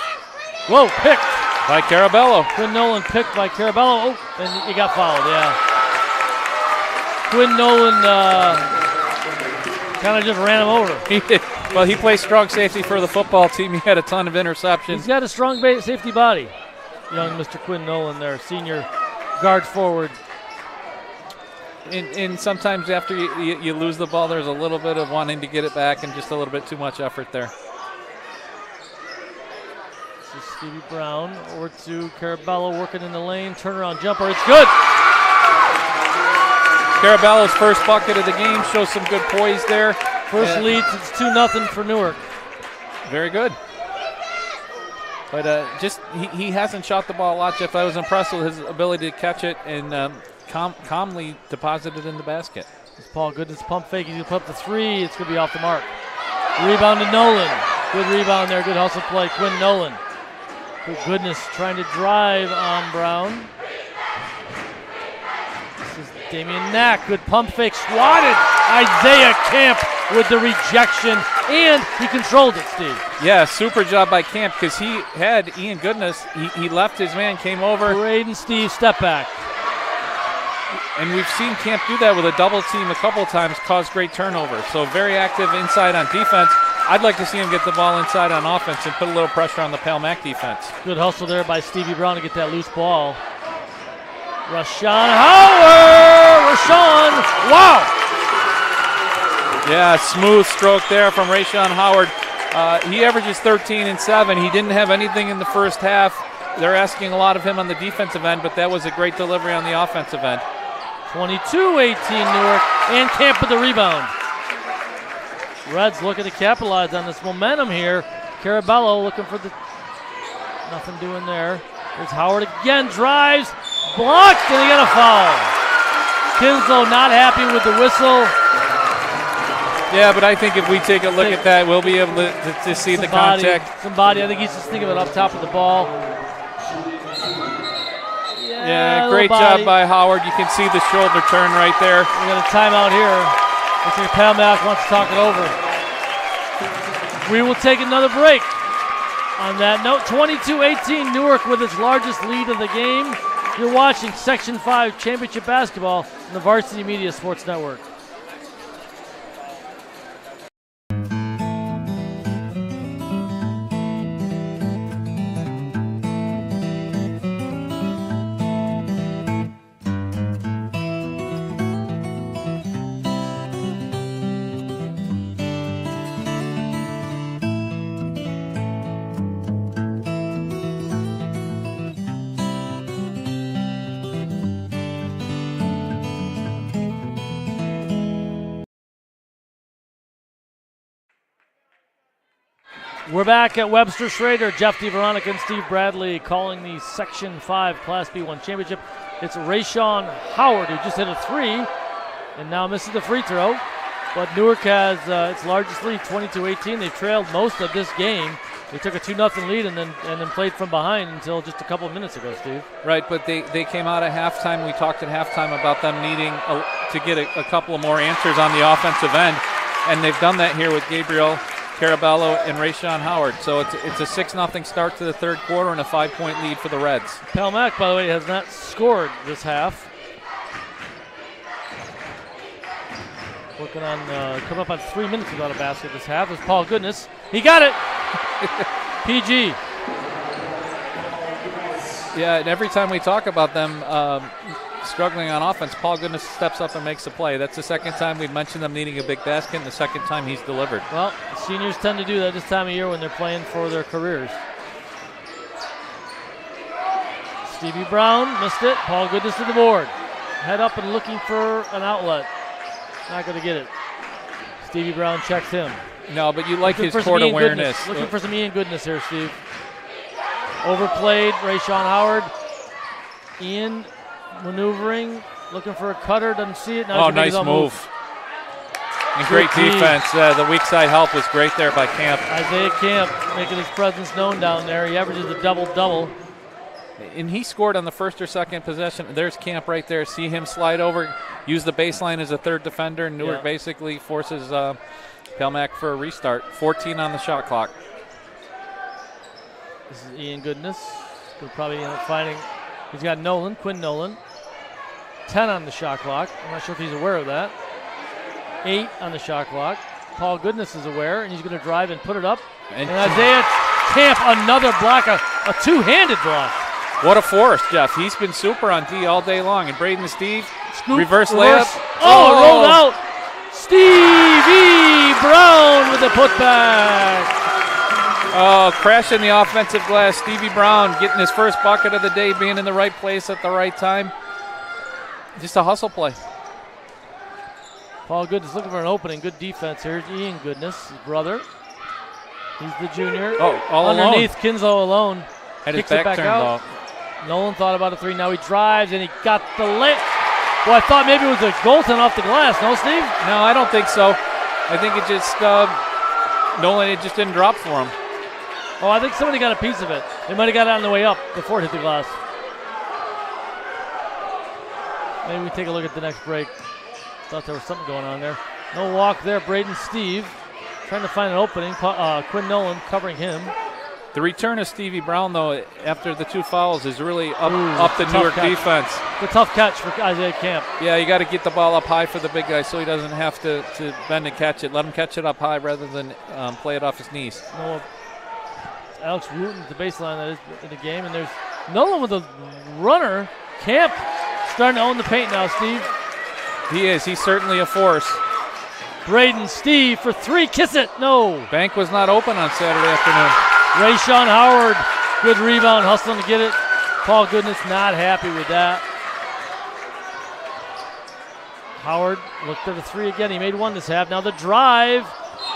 whoa, picked. By Carabello. Quinn Nolan picked by Carabello. Oh, and he got fouled, yeah. Quinn Nolan kind of just ran him over. He did. Well, he plays strong safety for the football team. He had a ton of interceptions. He's got a strong safety body. Young Mr. Quinn Nolan there, senior guard forward. And sometimes after you lose the ball, there's a little bit of wanting to get it back and just a little bit too much effort there. This is Stevie Brown over to Carabello working in the lane. Turnaround jumper. It's good. Carabello's first bucket of the game shows some good poise there. First lead, it's 2-0 for Newark. Very good. But he hasn't shot the ball a lot, Jeff. I was impressed with his ability to catch it and calmly deposit it in the basket. It's Paul Goodness pump fake. He's going to put up the 3. It's going to be off the mark. Rebound to Nolan. Good rebound there. Good hustle play. Quinn Nolan. Good Goodness trying to drive on Brown. This is Damian Knack. Good pump fake. Swatted. Isaiah Camp with the rejection, and he controlled it, Steve. Yeah, super job by Camp because he had Ian Goodness. He left his man, came over. Braden Steve step back. And we've seen Camp do that with a double team a couple times, cause great turnover. So very active inside on defense. I'd like to see him get the ball inside on offense and put a little pressure on the Palmac defense. Good hustle there by Stevie Brown to get that loose ball. Rashawn Howard! Rashawn, wow! Yeah, smooth stroke there from Rashawn Howard. He averages 13 and 7. He didn't have anything in the first half. They're asking a lot of him on the defensive end, but that was a great delivery on the offensive end. 22-18 Newark, and Camp with the rebound. Reds looking to capitalize on this momentum here. Carabello looking for the, nothing doing there. There's Howard again, drives, blocked, and he got a foul. Kinslow not happy with the whistle. Yeah, but I think if we take a look at that, we'll be able to see the contact. I think he's just thinking of it up top of the ball. Yeah, great job by Howard. You can see the shoulder turn right there. We got a timeout here. Looks like Palmac wants to talk it over. We will take another break. On that note, 22-18, Newark with its largest lead of the game. You're watching Section 5 Championship Basketball on the Varsity Media Sports Network. We're back at Webster Schrader. Jeff DeVeronica and Steve Bradley calling the Section 5 Class B1 Championship. It's Rashawn Howard who just hit a 3 and now misses the free throw. But Newark has its largest lead, 22-18. They've trailed most of this game. They took a 2-0 lead and then played from behind until just a couple of minutes ago, Steve. Right, but they came out at halftime. We talked at halftime about them needing to get a couple of more answers on the offensive end, and they've done that here with Gabriel Carabello and Rayshawn Howard. So it's a 6-0 start to the third quarter and a 5-point lead for the Reds. Palmac, by the way, has not scored this half. Working on coming up on 3 minutes without a basket this half. There's Paul Goodness. He got it. PG. Yeah, and every time we talk about them struggling on offense, Paul Goodness steps up and makes a play. That's the second time we've mentioned them needing a big basket, and the second time he's delivered. Well, seniors tend to do that this time of year when they're playing for their careers. Stevie Brown missed it. Paul Goodness to the board. Head up and looking for an outlet. Not going to get it. Stevie Brown checks him. No, but you like his court awareness. Looking for some Ian Goodness here, Steve. Overplayed Rayshawn Howard. Ian maneuvering, looking for a cutter, doesn't see it. Now nice move. And great defense. The weak side help was great there by Camp. Isaiah Camp making his presence known down there. He averages a double-double. And he scored on the first or second possession. There's Camp right there. See him slide over, use the baseline as a third defender. Newark basically forces Palmac for a restart. 14 on the shot clock. This is Ian Goodness. He'll probably end up finding. He's got Quinn Nolan. 10 on the shot clock. I'm not sure if he's aware of that. 8 on the shot clock. Paul Goodness is aware, and he's going to drive and put it up. And Isaiah Camp, another block, a two-handed block. What a force, Jeff. He's been super on D all day long. And Braden Steve, reverse layup. Rolled out. Stevie Brown with the putback. Crashing the offensive glass. Stevie Brown getting his first bucket of the day, being in the right place at the right time. Just a hustle play. Paul Goodness looking for an opening. Good defense here. Ian Goodness, his brother. He's the junior. All underneath alone. Kinslow alone. Had Kicks his it back back turned out. off. Nolan thought about a three. Now he drives, and he got the lay. Well, I thought maybe it was a Golden off the glass. No, Steve? No, I don't think so. I think it just, Nolan, it just didn't drop for him. Oh, I think somebody got a piece of it. They might have got it on the way up before it hit the glass. Maybe we take a look at the next break. Thought there was something going on there. No walk there. Braden Steve trying to find an opening. Quinn Nolan covering him. The return of Stevie Brown, though, after the two fouls is really up the Newark defense. The tough catch for Isaiah Camp. Yeah, you got to get the ball up high for the big guy so he doesn't have to bend and catch it. Let him catch it up high rather than play it off his knees. Alex Wooten at the baseline that is in the game, and there's Nolan with a runner. Camp starting to own the paint now, Steve. He is. He's certainly a force. Braden Steve for three. Kiss it. No. Bank was not open on Saturday afternoon. Rayshawn Howard, good rebound, hustling to get it. Paul Goodness not happy with that. Howard looked at the three again. He made one this half. Now the drive.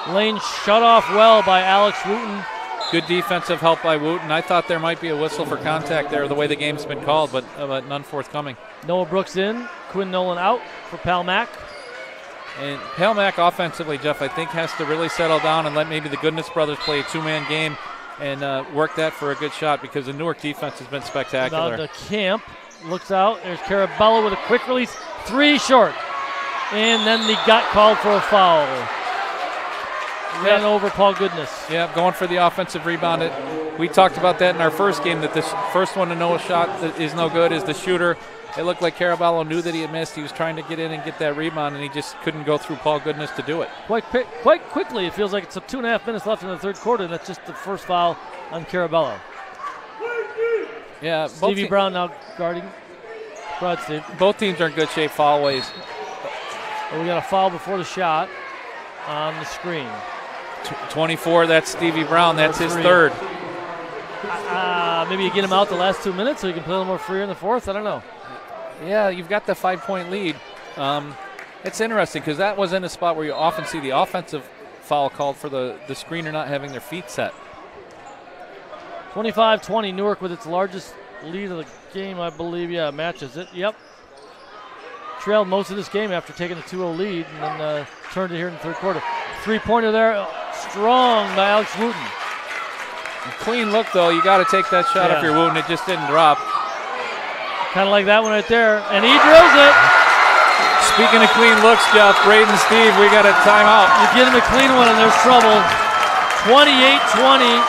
Lane shut off well by Alex Wooten. Good defensive help by Wooten. I thought there might be a whistle for contact there, the way the game's been called, but none forthcoming. Noah Brooks in. Quinn Nolan out for Palmac. And Palmac offensively, Jeff, I think has to really settle down and let maybe the Goodness brothers play a two-man game and work that for a good shot because the Newark defense has been spectacular. Now the Camp looks out. There's Carabello with a quick release. Three short. And then he got called for a foul. Ran over Paul Goodness. Yeah, going for the offensive rebound. We talked about that in our first game, that this first one to know a shot that is no good is the shooter. It looked like Carabello knew that he had missed. He was trying to get in and get that rebound, and he just couldn't go through Paul Goodness to do it. Quite quickly, it feels like it's 2.5 minutes left in the third quarter, and that's just the first foul on Carabello. Yeah, Stevie Brown now guarding. Go ahead, Steve. Both teams are in good shape foul-ways. Well, we got a foul before the shot on the screen. 24, that's Stevie Brown. That's his third. Maybe you get him out the last 2 minutes so he can play a little more freer in the fourth. I don't know. Yeah, you've got the 5-point lead. It's interesting because that was in a spot where you often see the offensive foul called for the screener not having their feet set. 25-20, Newark with its largest lead of the game, I believe. Yeah, matches it. Yep. Trailed most of this game after taking the 2-0 lead and then turned it here in the third quarter. Three-pointer there, strong by Alex Wooten. Clean look, though. You got to take that shot if you're Wooten. It just didn't drop. Kind of like that one right there, and he drills it. Speaking of clean looks, Jeff, Braden Steve, we got a timeout. You get him a clean one, and there's trouble. 28-20.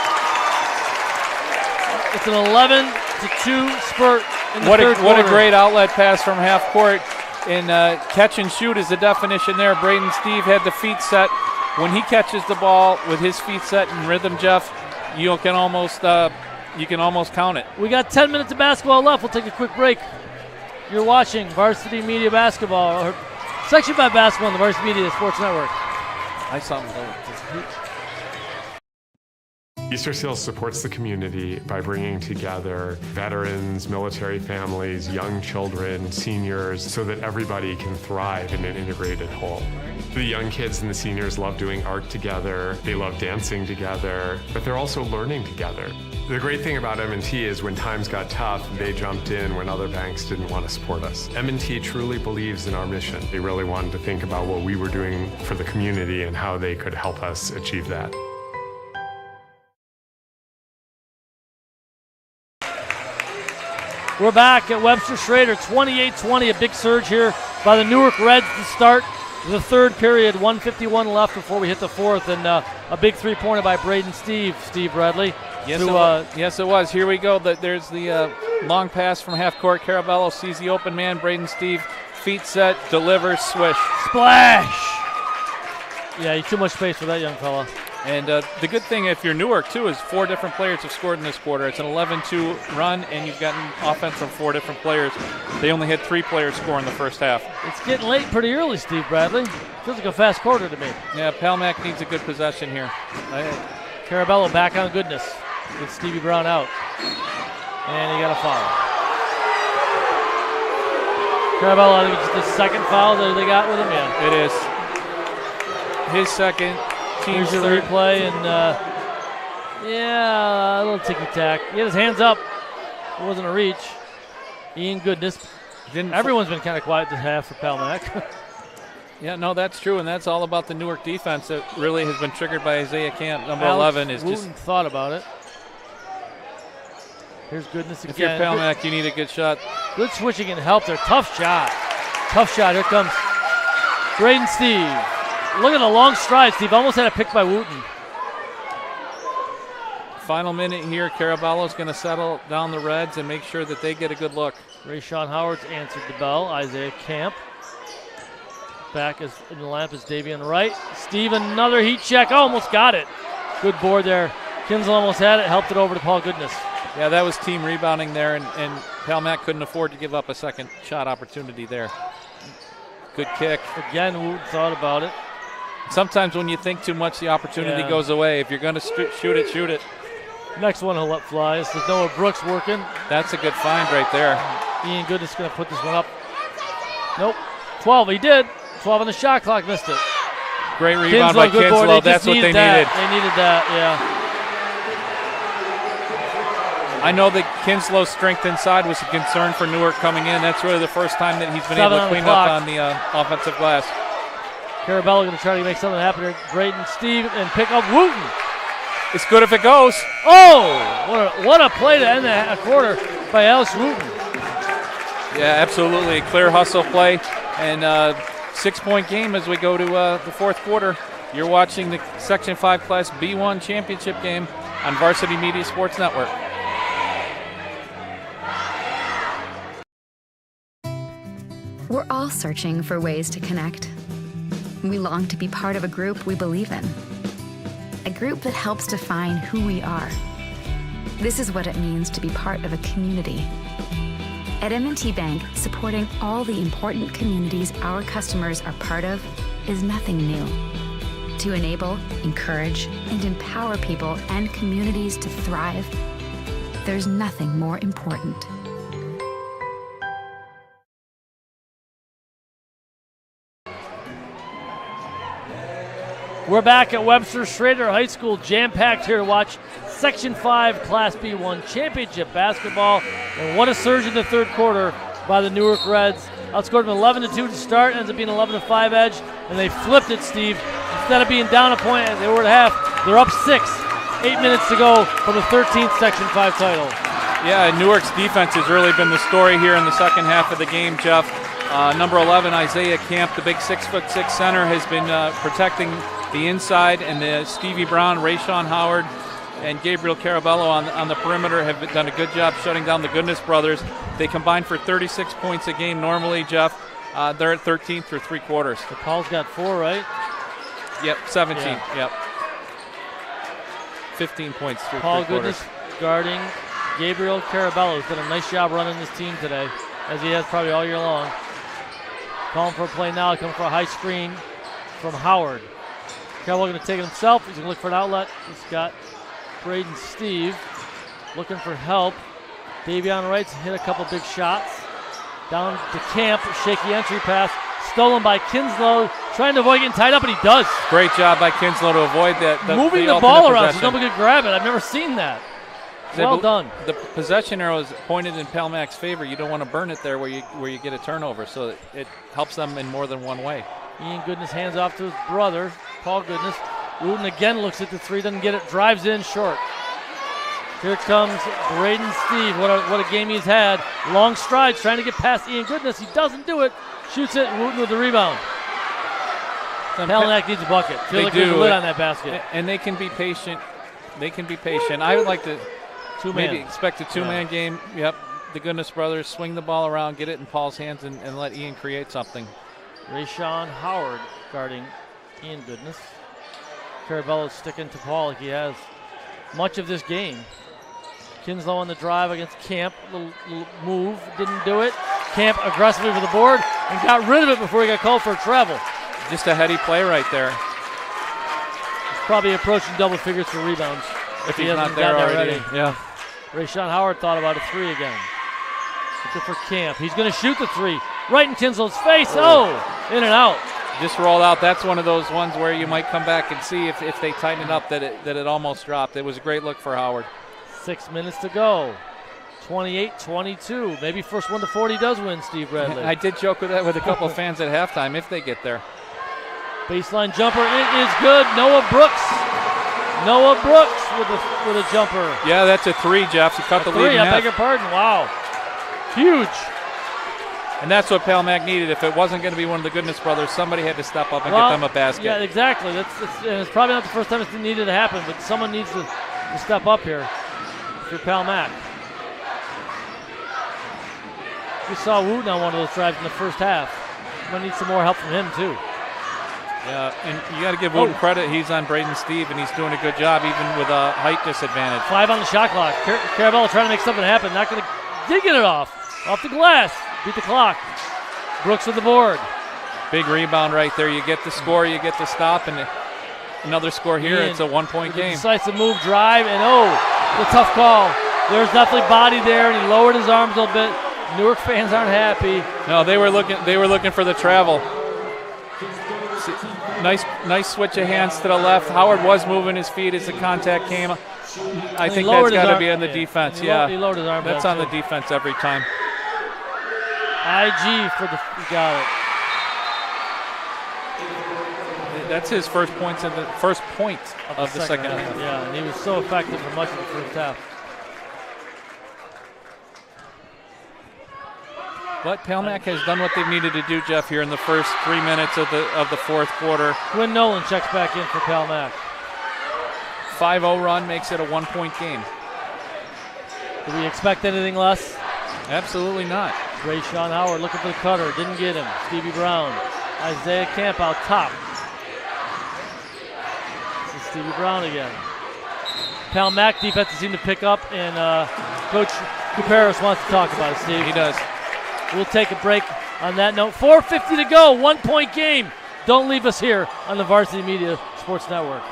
It's an 11-2 spurt in the third quarter. What a great outlet pass from half court. And catch and shoot is the definition there. Braden Steve had the feet set. When he catches the ball with his feet set in rhythm, Jeff, you can almost count it. We got 10 minutes of basketball left. We'll take a quick break. You're watching Varsity Media Basketball, or Section 5 Basketball on the Varsity Media Sports Network. I saw him. Easter Seals supports the community by bringing together veterans, military families, young children, seniors, so that everybody can thrive in an integrated whole. The young kids and the seniors love doing art together, they love dancing together, but they're also learning together. The great thing about M&T is when times got tough, they jumped in when other banks didn't want to support us. M&T truly believes in our mission. They really wanted to think about what we were doing for the community and how they could help us achieve that. We're back at Webster Schrader, 28-20, a big surge here by the Newark Reds to start the third period. 1:51 left before we hit the fourth, and a big three-pointer by Braden Steve Bradley. Yes, it was. Here we go. There's the long pass from half court. Carabello sees the open man. Braden Steve, feet set, delivers, swish. Splash! Yeah, you too much space for that young fella. And the good thing, if you're Newark, too, is 4 different players have scored in this quarter. It's an 11-2 run, and you've gotten offense from 4 different players. They only had 3 players score in the first half. It's getting late pretty early, Steve Bradley. Feels like a fast quarter to me. Yeah, Palmac needs a good possession here. Carabello back on goodness with Stevie Brown out. And he got a foul. Carabello, I think it's the second foul that they got with him. Yeah, it is. His second. Here's the replay, and a little ticky-tack. He had his hands up. It wasn't a reach. Ian Goodness. Everyone's been kind of quiet this half for Palmac. Yeah, no, that's true, and that's all about the Newark defense that really has been triggered by Isaiah Camp. Number Alex 11 is Wooten just thought about it. Here's Goodness again. If you're Palmac, you need a good shot. Good switching and help there. Tough shot. Tough shot. Here comes Braden Steve. Look at the long stride, Steve. Almost had a pick by Wooten. Final minute here. Carabello's going to settle down the Reds and make sure that they get a good look. Rayshawn Howard's answered the bell. Isaiah Camp. Back in the lineup is Davey on the right. Steve, another heat check. Oh, almost got it. Good board there. Kinsel almost had it. Helped it over to Paul Goodness. Yeah, that was team rebounding there, and Palmac couldn't afford to give up a second shot opportunity there. Good kick. Again, Wooten thought about it. Sometimes when you think too much, the opportunity goes away. If you're going to shoot it, shoot it. Next one he'll let fly. This is Noah Brooks working. That's a good find right there. Ian Goodness going to put this one up. Nope. 12. He did. 12 on the shot clock. Missed it. Great rebound by Kinslow. That's what they needed. They needed that, yeah. I know that Kinslow's strength inside was a concern for Newark coming in. That's really the first time that he's been able to clean up on the offensive glass. Carabello going to try to make something happen here. Braden Steve and pick up Wooten. It's good if it goes. Oh, what a play to end the quarter by Alex Wooten. Yeah, absolutely. Clear hustle play. And 6-point game as we go to the fourth quarter. You're watching the Section 5 Class B1 championship game on Varsity Media Sports Network. We're all searching for ways to connect. We long to be part of a group we believe in. A group that helps define who we are. This is what it means to be part of a community. At M&T Bank, supporting all the important communities our customers are part of is nothing new. To enable, encourage, and empower people and communities to thrive, there's nothing more important. We're back at Webster Schrader High School, jam-packed here to watch Section 5 Class B1 Championship basketball. And what a surge in the third quarter by the Newark Reds. Outscored them 11-2 to start, ends up being 11-5 edge, and they flipped it, Steve. Instead of being down a point as they were at half, they're up 6. 8 minutes to go for the 13th Section 5 title. Yeah, Newark's defense has really been the story here in the second half of the game, Jeff. Number 11, Isaiah Camp, the big 6'6" center, has been protecting the inside, and Stevie Brown, Rayshawn Howard, and Gabriel Carabello on the perimeter have done a good job shutting down the Goodness brothers. They combine for 36 points a game normally, Jeff. They're at 13th through 3 quarters. So Paul's got 4, right? Yep, 17. Yeah. Yep. 15 points through Paul 3 quarters. Goodness guarding Gabriel Carabello, who's done a nice job running this team today, as he has probably all year long. Calling for a play now, coming for a high screen from Howard. Carabello going to take it himself. He's going to look for an outlet. He's got Braden Steve looking for help. Davion Wright's hit a couple big shots. Down to Camp, shaky entry pass, stolen by Kinslow, trying to avoid getting tied up, and he does. Great job by Kinslow to avoid that. Moving the ball around so nobody could grab it. I've never seen that. Well done. The possession arrow is pointed in Palmac's favor. You don't want to burn it there where you get a turnover, so it helps them in more than one way. Ian Goodness hands off to his brother, Paul Goodness. Wooten again looks at the 3, doesn't get it, drives in short. Here comes Braden Steve. What a game he's had. Long strides trying to get past Ian Goodness. He doesn't do it. Shoots it. Wooten with the rebound. Palmac needs a bucket. Feel like there's a lid on that basket. And they can be patient. I would like to maybe expect a 2-man game. Yep. The Goodness brothers swing the ball around, get it in Paul's hands, and let Ian create something. Rayshawn Howard guarding Ian Goodness. Carabello sticking to Paul like he has much of this game. Kinslow on the drive against Camp. Little move, didn't do it. Camp aggressively for the board and got rid of it before he got called for a travel. Just a heady play right there. He's probably approaching double figures for rebounds if he's not there already. Yeah. Rayshawn Howard thought about a 3 again. Looking for Camp. He's going to shoot the 3. Right in Kinslow's face. Oh, in and out. Just rolled out. That's one of those ones where you might come back and see if they tighten it up that it almost dropped. It was a great look for Howard. 6 minutes to go. 28-22. Maybe first one to 40 does win, Steve Bradley. I did joke with that with a couple of fans at halftime if they get there. Baseline jumper. It is good. Noah Brooks with a jumper. Yeah, that's a 3, Jeff. He cut the lead in half. I beg your pardon. Wow. Huge. And that's what Palmac needed. If it wasn't going to be one of the Goodness brothers, somebody had to step up and get them a basket. Yeah, exactly. It's probably not the first time it's needed to happen, but someone needs to step up here for Palmac. We saw Wooten on one of those drives in the first half. Might need some more help from him, too. Yeah, and you got to give Wooten credit. He's on Braden Steve, and he's doing a good job even with a height disadvantage. 5 on the shot clock. Carabello trying to make something happen. Did get it off the glass. Beat the clock. Brooks with the board. Big rebound right there. You get the score, you get the stop, and another score here. It's a 1-point game. Decisive move, drive, and the tough call. There's definitely body there, and he lowered his arms a little bit. Newark fans aren't happy. No, they were looking for the travel. Nice switch of hands to the left. Howard was moving his feet as the contact came. I think that's got to be on the defense. He lowered his arm. That's on the defense every time. IG for the got it. That's his first point of the second half. Yeah, and he was so effective for much of the first half. But Palmac has done what they've needed to do, Jeff, here in the first 3 minutes of the fourth quarter. Quinn Nolan checks back in for Palmac. 5-0 run makes it a 1-point game. Do we expect anything less? Absolutely not. Rayshawn Howard looking for the cutter. Didn't get him. Stevie Brown. Isaiah Camp out top. This is Stevie Brown again. Palmac defense seemed to pick up, and Coach Kuparis wants to talk about it, Steve. He does. We'll take a break on that note. 4:50 to go. 1-point game. Don't leave us here on the Varsity Media Sports Network.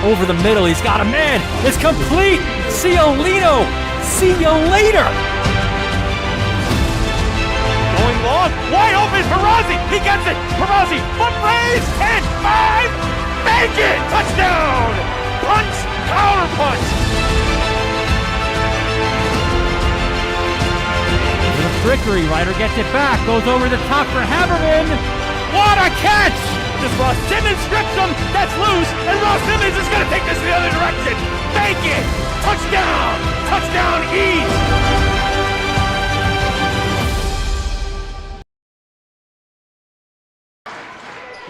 Over the middle, he's got a man. It's complete. Ciolino. See you later. Going long, wide open, Perazzi. He gets it. Perazzi, foot raise, 10, 5, make it. Touchdown. Punch, counter punch. The trickery, Ryder gets it back, goes over the top for Haberman. What a catch! Just Ross Simmons strips him. That's loose, and Ross Simmons is going to take this the other direction. Make it. Touchdown! Touchdown East!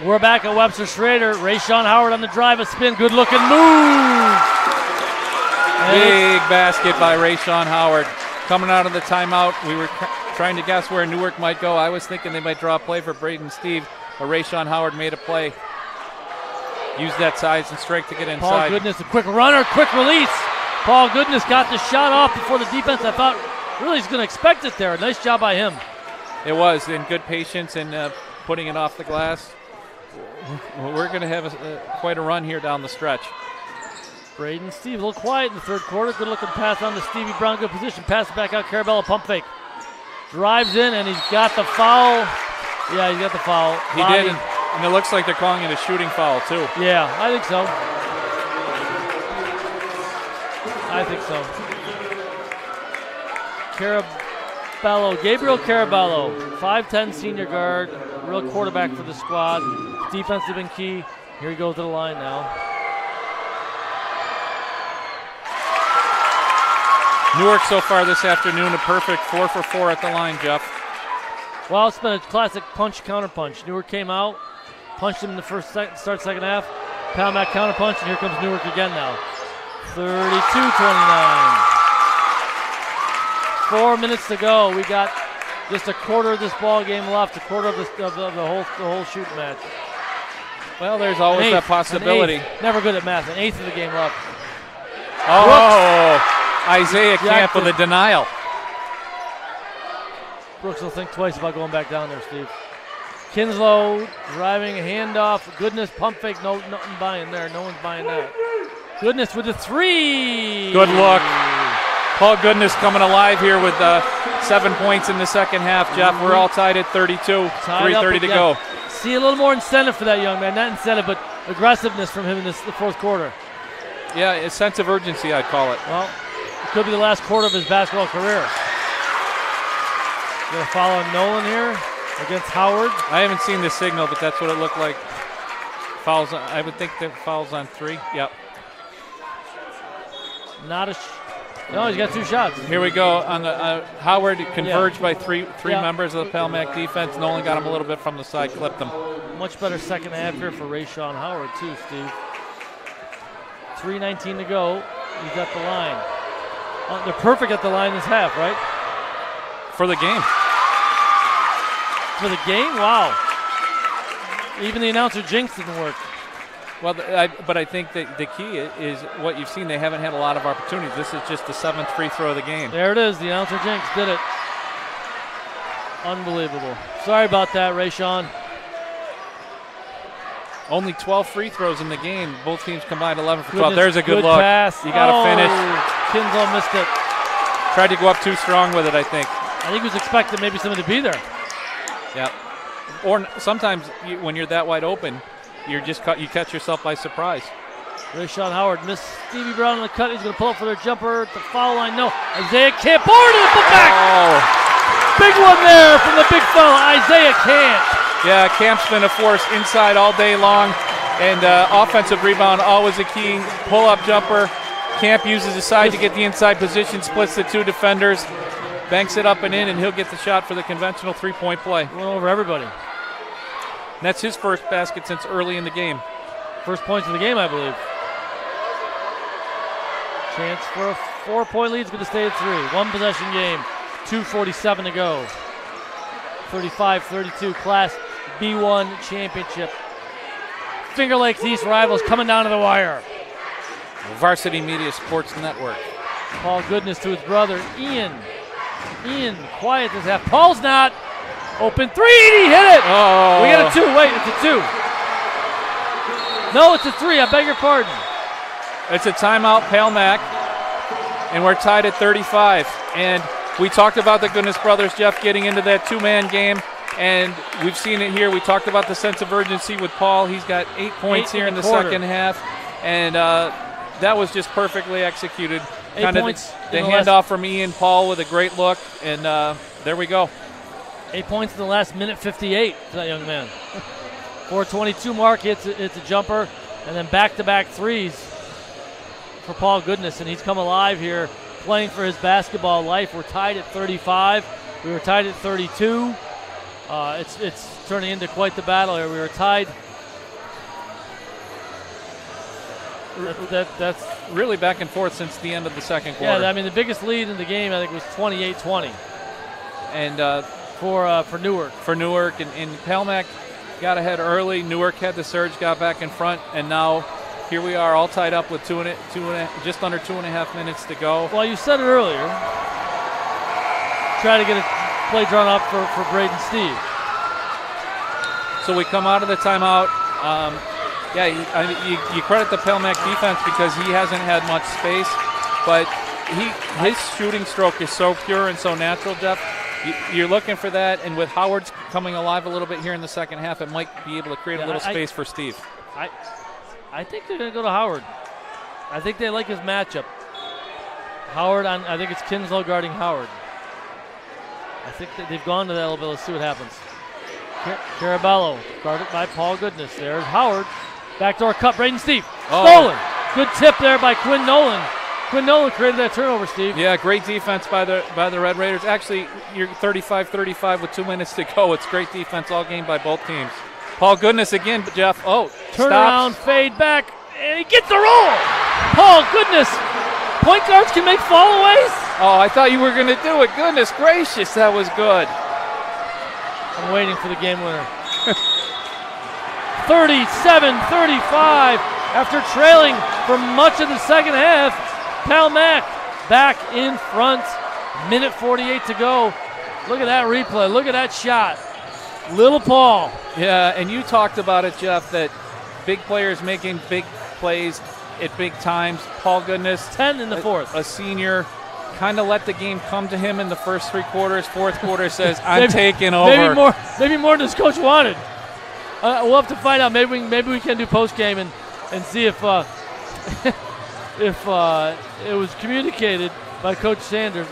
We're back at Webster Schrader. Rayshawn Howard on the drive, a spin, good looking move. Big basket by Rayshawn Howard. Coming out of the timeout, we were trying to guess where Newark might go. I was thinking they might draw a play for Braden Steve, but Rayshawn Howard made a play. Used that size and strength to get inside. Paul Goodness, a quick runner, quick release. Paul Goodness got the shot off before the defense. I thought really he's going to expect it there. Nice job by him. It was, in good patience and putting it off the glass. We're going to have quite a run here down the stretch. Braden Steve, a little quiet in the third quarter. Good looking pass on to Stevie Brown. Good position. Pass it back out. Carabello pump fake. Drives in and he's got the foul. Yeah, he's got the foul. He did, and it looks like they're calling it a shooting foul too. Yeah, I think so. Carabello, Gabriel Carabello, 5'10" senior guard, real quarterback for the squad. Defense has been key. Here he goes to the line now. Newark so far this afternoon, a perfect 4 for 4 at the line, Jeff. Well, it's been a classic punch, counter punch. Newark came out, punched him in the start second half. Palmac counter punch, and here comes Newark again now. 32-29. 4 minutes to go. We got just a quarter of this ball game left, a quarter of the whole shooting match. Well, there's always that possibility. Never good at math. An eighth of the game left. Oh, Isaiah Camp with a denial. Brooks will think twice about going back down there, Steve. Kinslow driving a handoff. Goodness, pump fake. No, nothing buying there. No one's buying that. Goodness with the three. Good look. Paul Goodness coming alive here with 7 points in the second half, Jeff. We're all tied at 32. 3:30 to go. See a little more incentive for that young man. Not incentive, but aggressiveness from him in the fourth quarter. Yeah, a sense of urgency, I'd call it. Well, it could be the last quarter of his basketball career. Going to follow Nolan here against Howard. I haven't seen the signal, but that's what it looked like. Fouls. I would think that fouls on 3. Yep. No, he's got 2 shots. Here we go on the Howard converged by three members of the Palmac defense. Nolan got him a little bit from the side, clipped him. Much better second half here for Rayshawn Howard too, Steve. 3:19 to go. He's at the line. They're perfect at the line this half, right? For the game. For the game? Wow. Even the announcer jinx didn't work. Well, but I think that the key is what you've seen. They haven't had a lot of opportunities. This is just the 7th free throw of the game. There it is. The announcer jinx did it. Unbelievable. Sorry about that, Rayshawn. Only 12 free throws in the game. Both teams combined 11 for 12. Goodness, There's a good look. Pass. You got to finish. Kinslow missed it. Tried to go up too strong with it, I think. I think he was expecting maybe somebody to be there. Yeah. Or sometimes when you're that wide open, you catch yourself by surprise. Rayshawn Howard missed Stevie Brown on the cut. He's going to pull up for their jumper at the foul line. No. Isaiah Camp over to the putback. Oh. Big one there from the big fella, Isaiah Camp. Yeah, Camp's been a force inside all day long. And offensive rebound, always a key. Pull-up jumper. Camp uses his side to get the inside position, splits the 2 defenders, banks it up and in, and he'll get the shot for the conventional 3-point play. Went over everybody. And that's his first basket since early in the game. First points of the game, I believe. Chance for a 4-point lead. Is going to stay at 3. 1 possession game. 2:47 to go. 35-32 Class B1 championship. Finger Lakes East rivals coming down to the wire. Varsity Media Sports Network. Paul Goodness to his brother, Ian. Ian, quiet this half. Paul's not. Open 3, he hit it. Oh. We got a 2. Wait, it's a 2. No, it's a 3. I beg your pardon. It's a timeout, Palmac, and we're tied at 35. And we talked about the Goodness brothers, Jeff, getting into that 2-man game, and we've seen it here. We talked about the sense of urgency with Paul. He's got 8 points here in the second half, and that was just perfectly executed. 8 points. The handoff from Ian Paul with a great look, and there we go. 8 points in the last minute 58 for that young man. 4:22 mark, it's a jumper, and then back-to-back threes for Paul Goodness, and he's come alive here playing for his basketball life. We're tied at 35. We were tied at 32. It's turning into quite the battle here. We were tied. That's really back and forth since the end of the second quarter. Yeah, I mean, the biggest lead in the game, I think, was 28-20. And for Newark. For Newark, and Palmac got ahead early. Newark had the surge, got back in front, and now here we are all tied up with just under 2.5 minutes to go. Well, you said it earlier. Try to get a play drawn up for Braden Steve. So we come out of the timeout. You credit the Palmac defense because he hasn't had much space, but his shooting stroke is so pure and so natural, Jeff. You're looking for that, and with Howard's coming alive a little bit here in the second half, it might be able to create a little space for Steve. I think they're going to go to Howard. I think they like his matchup. Howard I think it's Kinslow guarding Howard. I think that they've gone to that a little bit. Let's see what happens. Carabello guarded by Paul Goodness. There's Howard. Backdoor cut. Braden Steve. Stolen. Good tip there by Quinn Nolan. Quinn Nolan created that turnover, Steve. Yeah, great defense by the Red Raiders. Actually, you're 35-35 with 2 minutes to go. It's great defense all game by both teams. Paul Goodness again, Jeff. Turn around, fade back, and he gets the roll. Paul Goodness. Point guards can make fallaways. Oh, I thought you were going to do it. Goodness gracious, that was good. I'm waiting for the game winner. 37-35 after trailing for much of the second half. Palmac back in front. Minute 48 to go. Look at that replay. Look at that shot. Little Paul. Yeah, and you talked about it, Jeff, that big players making big plays at big times. Paul Goodness, 10 in the fourth. A senior, kind of let the game come to him in the first three quarters. Fourth quarter says, I'm taking over. Maybe more than his coach wanted. We'll have to find out. Maybe we can do post game and see if it was communicated by Coach Sanders.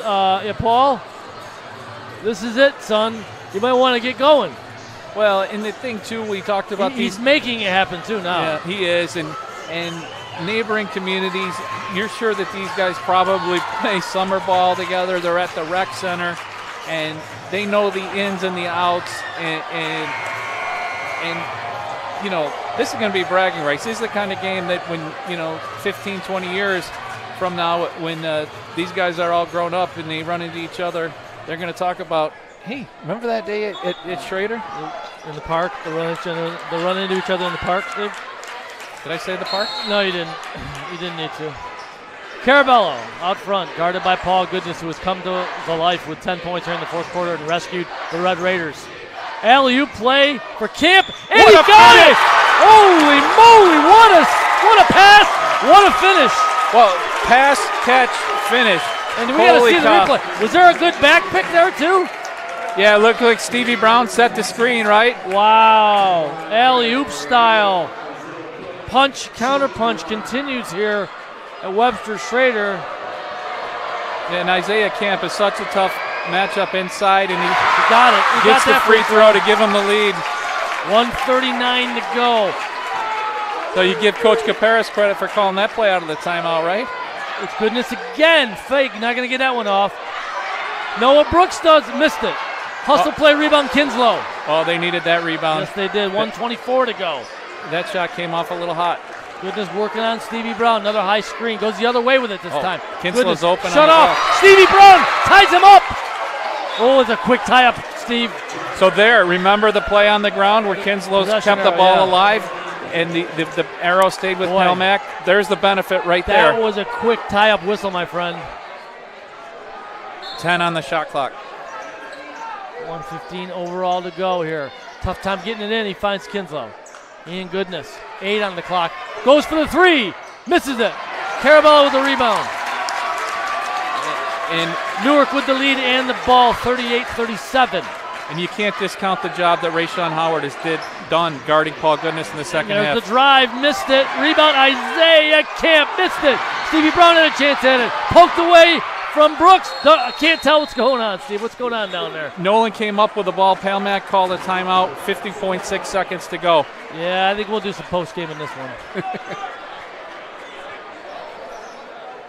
Paul, this is it, son. You might want to get going. Well, and the thing too, we talked about he's making it happen too now. Yeah, he is, and neighboring communities, you're sure that these guys probably play summer ball together. They're at the rec center, and they know the ins and the outs, and you know, this is going to be bragging rights. This is the kind of game that when, 15, 20 years from now, when these guys are all grown up and they run into each other, they're going to talk about, hey, remember that day at Schrader? In the park? They run into each other in the park, Steve? Did I say the park? No, you didn't. You didn't need to. Carabello out front, guarded by Paul Goodness, who has come to life with 10 points here in the fourth quarter and rescued the Red Raiders. Alley-oop play for Camp, and he got it! Holy moly, what a pass, what a finish. Well, pass, catch, finish. And we got to see the replay. Was there a good back pick there too? Yeah, it looked like Stevie Brown set the screen, right? Wow, alley-oop style. Punch, counter punch continues here at Webster Schrader. And Isaiah Camp is such a tough matchup inside, and he got it. He gets the free throw to give him the lead. 1:39 to go. So you give Coach Caparis credit for calling that play out of the timeout, right? It's Goodness again. Fake, not going to get that one off. Noah Brooks missed it. Hustle play, rebound, Kinslow. Oh, they needed that rebound. Yes, they did. 1:24 to go. That shot came off a little hot. Goodness working on Stevie Brown. Another high screen. Goes the other way with it this time. Kinslow's open. Shut off. Stevie Brown ties him up. Oh, it's a quick tie-up, Steve. So there, remember the play on the ground where Kinslow's kept the ball alive and the arrow stayed with Palmac? There's the benefit right there. That was a quick tie-up whistle, my friend. 10 on the shot clock. 1:15 overall to go here. Tough time getting it in. He finds Kinslow. Ian Goodness, 8 on the clock. Goes for the three. Misses it. Carabello with the rebound. And Newark with the lead and the ball, 38-37. And you can't discount the job that Rayshawn Howard has done guarding Paul Goodness in the second half. There's the drive, missed it. Rebound, Isaiah Camp, missed it. Stevie Brown had a chance at it. Poked away from Brooks. I can't tell what's going on, Steve. What's going on down there? Nolan came up with the ball. Palmac called a timeout. 50.6 seconds to go. Yeah, I think we'll do some post-game in this one.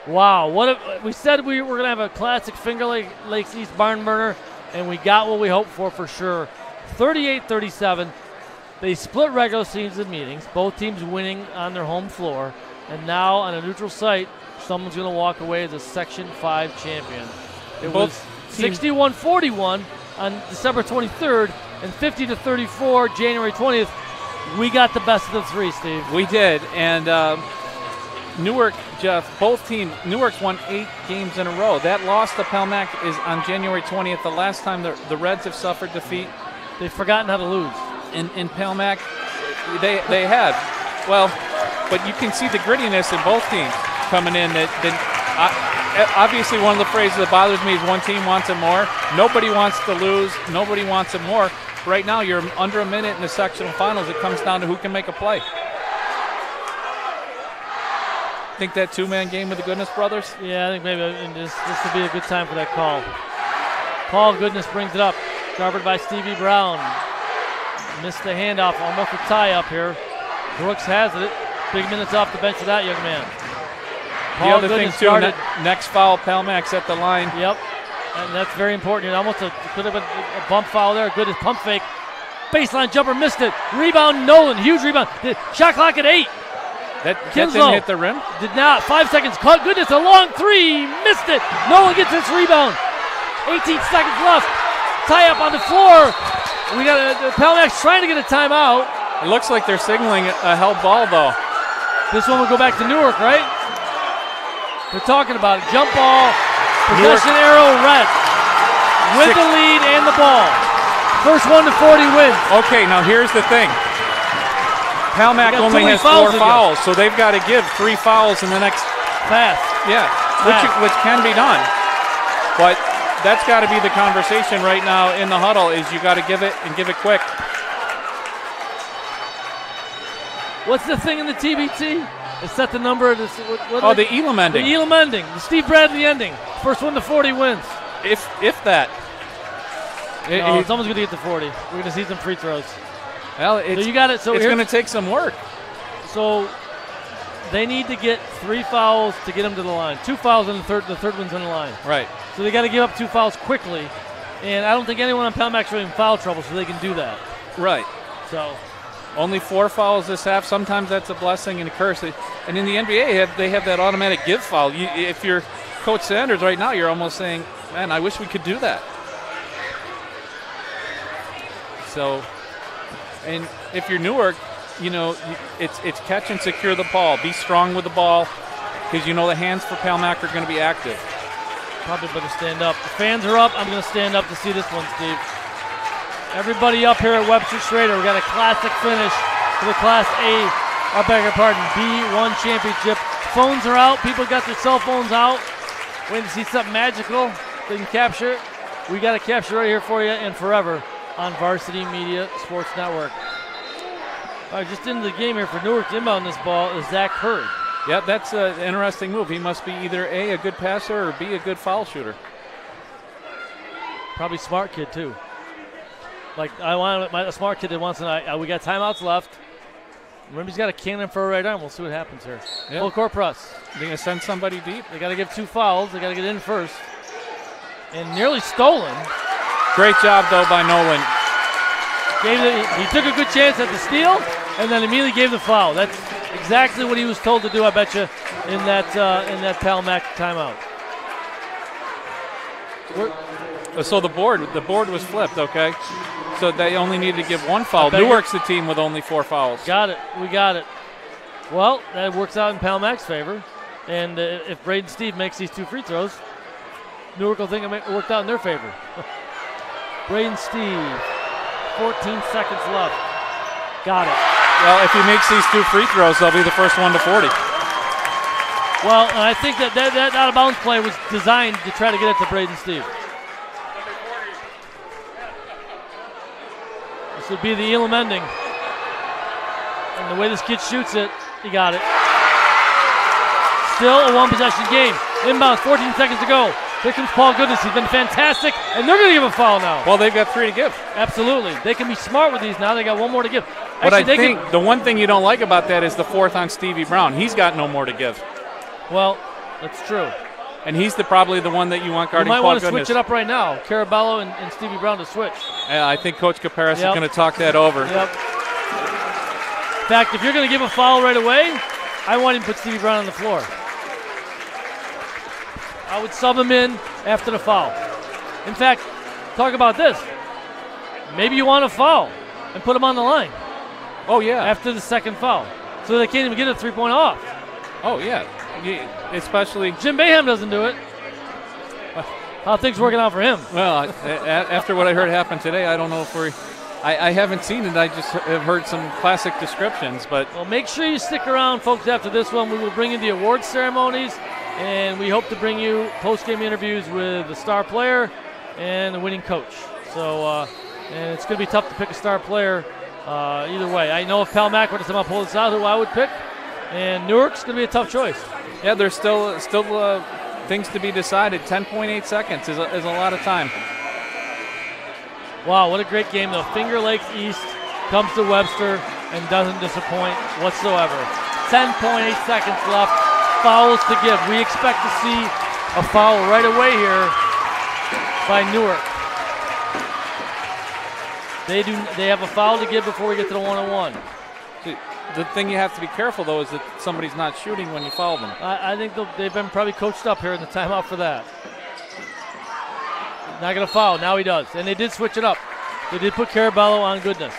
Wow, we said we were going to have a classic Finger Lakes East barn burner, and we got what we hoped for sure. 38-37. They split regular season meetings, both teams winning on their home floor, and now on a neutral site, someone's going to walk away as a Section 5 champion. It was 61-41 on December 23rd, and 50-34 January 20th. We got the best of the three, Steve. We did, and Newark, Jeff, Newark's won 8 games in a row. That loss to Palmac is on January 20th, the last time the Reds have suffered defeat. They've forgotten how to lose. In Palmac, they have. Well, but you can see the grittiness in both teams coming in. Obviously, one of the phrases that bothers me is one team wants it more. Nobody wants to lose. Nobody wants it more. Right now, you're under a minute in the sectional finals. It comes down to who can make a play. Think that two-man game with the Goodness brothers? Yeah, I think maybe this would be a good time for that call. Paul Goodness brings it up. Covered by Stevie Brown. Missed the handoff. Almost a tie-up here. Brooks has it. Big minutes off the bench for that young man. The other thing, too, next foul, Palmax at the line. Yep, and that's very important. Could have been a bump foul there. Good as pump fake. Baseline jumper, missed it. Rebound, Nolan, huge rebound. Shot clock at 8. That didn't hit the rim? Did not. 5 seconds. Caught Goodness, a long three. Missed it. Nolan gets this rebound. 18 seconds left. Tie up on the floor. We got Palmax trying to get a timeout. It looks like they're signaling a held ball, though. This one will go back to Newark, right? They're talking about it. Jump ball, possession arrow, red. With the lead and the ball. First 1 to 40 wins. Okay, now here's the thing. Palmac only has 4 fouls, so they've got to give 3 fouls in the next. Fast. Yeah, which can be done. But that's got to be the conversation right now in the huddle is you got to give it and give it quick. What's the thing in the TBT? It set the number of this. The Elam ending. The Elam ending. The Steve Bradley ending. First 1 to 40 wins. If that. Someone's going to get to 40. We're going to see some free throws. Well, you got it. So it's going to take some work. So they need to get 3 fouls to get them to the line. 2 fouls and the third one's on the line. Right. So they got to give up 2 fouls quickly. And I don't think anyone on Palmax really in foul trouble, so they can do that. Right. So only 4 fouls this half. Sometimes that's a blessing and a curse. And in the NBA, they have that automatic give foul. If you're Coach Sanders right now, you're almost saying, man, I wish we could do that. So, and if you're Newark, it's catch and secure the ball. Be strong with the ball because the hands for Palmac are going to be active. Probably better stand up. The fans are up. I'm going to stand up to see this one, Steve. Everybody up here at Webster Schrader. We got a classic finish for the Class B1 championship. Phones are out. People got their cell phones out. Waiting to see something magical. They can capture it. We got to capture right here for you and forever on Varsity Media Sports Network. All right, just into the game here for Newark. Inbound this ball is Zach Hurd. Yep, that's an interesting move. He must be either A, a good passer, or B, a good foul shooter. Probably smart kid, too. Like, I want a smart kid that wants to. We got timeouts left. Remember, he's got a cannon for a right arm. We'll see what happens here. Yep. Full court press. They're going to send somebody deep. They got to give 2 fouls. They got to get in first. And nearly stolen. Great job, though, by Nolan. He took a good chance at the steal, and then immediately gave the foul. That's exactly what he was told to do, I bet you, in that Palmac timeout. So the board was flipped, okay? So they only needed to give 1 foul. Newark's the team with only 4 fouls. Got it. We got it. Well, that works out in Palmac's favor. And if Braden Steve makes these 2 free throws, Newark will think it worked out in their favor. Braden Steve, 14 seconds left. Got it. Well, if he makes these 2 free throws, they'll be the first 1 to 40. Well, and I think that out-of-bounds play was designed to try to get it to Braden Steve. This would be the Elam ending. And the way this kid shoots it, he got it. Still a 1-possession game. Inbound, 14 seconds to go. Here comes Paul Goodness. He's been fantastic, and they're going to give a foul now. Well, they've got 3 to give. Absolutely. They can be smart with these now. They got 1 more to give. But I think the one thing you don't like about that is the 4th on Stevie Brown. He's got no more to give. Well, That's true. And he's probably the one that you want guarding You might Paul want to Goodness. switch it up right now. Carabello and Stevie Brown to switch. I think Coach Caparis is going to talk that over. Yep. In fact, if you're going to give a foul right away, I want him to put Stevie Brown on the floor. I would sub him in after the foul. In fact, talk about this. Maybe you want a foul and put him on the line. Oh, yeah. After the second foul. So they can't even get a three-point off. Oh, yeah. Especially Jim Boeheim doesn't do it. How things working out for him? Well, after what I heard happen today, I don't know if I haven't seen it. I just have heard some classic descriptions. But well, make sure you stick around, folks. After this one, we will bring you the awards ceremonies, and we hope to bring you post-game interviews with the star player and the winning coach. So, and it's going to be tough to pick a star player either way. I know if Palmac were to somehow pull this out, who I would pick, and Newark's going to be a tough choice. Yeah, there's still things to be decided. 10.8 seconds is a lot of time. Wow, what a great game, though. Finger Lakes East comes to Webster and doesn't disappoint whatsoever. 10.8 seconds left. Fouls to give. We expect to see a foul right away here by Newark. They have a foul to give before we get to the one-on-one. The thing you have to be careful, though, is that somebody's not shooting when you foul them. I think they've been probably coached up here in the timeout for that. Not going to foul. Now he does. And they did switch it up. They did put Carabello on Goodness.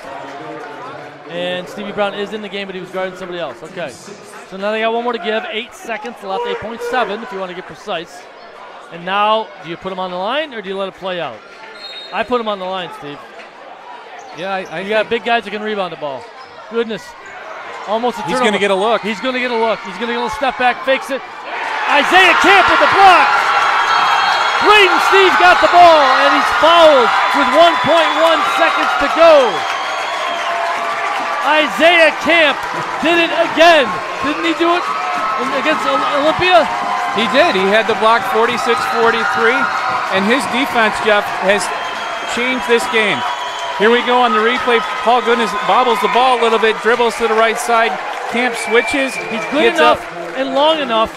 And Stevie Brown is in the game, but he was guarding somebody else. Okay. So now they got one more to give. 8 seconds left. 8.7 if you want to get precise. And now, do you put him on the line or do you let it play out? I put him on the line, Steve. Yeah, you got big guys that can rebound the ball. Goodness. Almost a turnover. He's going to get a look. He's going to get a look. He's going to get a little step back, fakes it. Isaiah Camp with the block. Braden Steve got the ball, and he's fouled with 1.1 seconds to go. Isaiah Camp did it again. Didn't he do it against Olympia? He did. He had the block 46-43, and his defense, Jeff, has changed this game. Here we go on the replay. Paul Goodness bobbles the ball a little bit, dribbles to the right side. Camp switches. He's good enough and long enough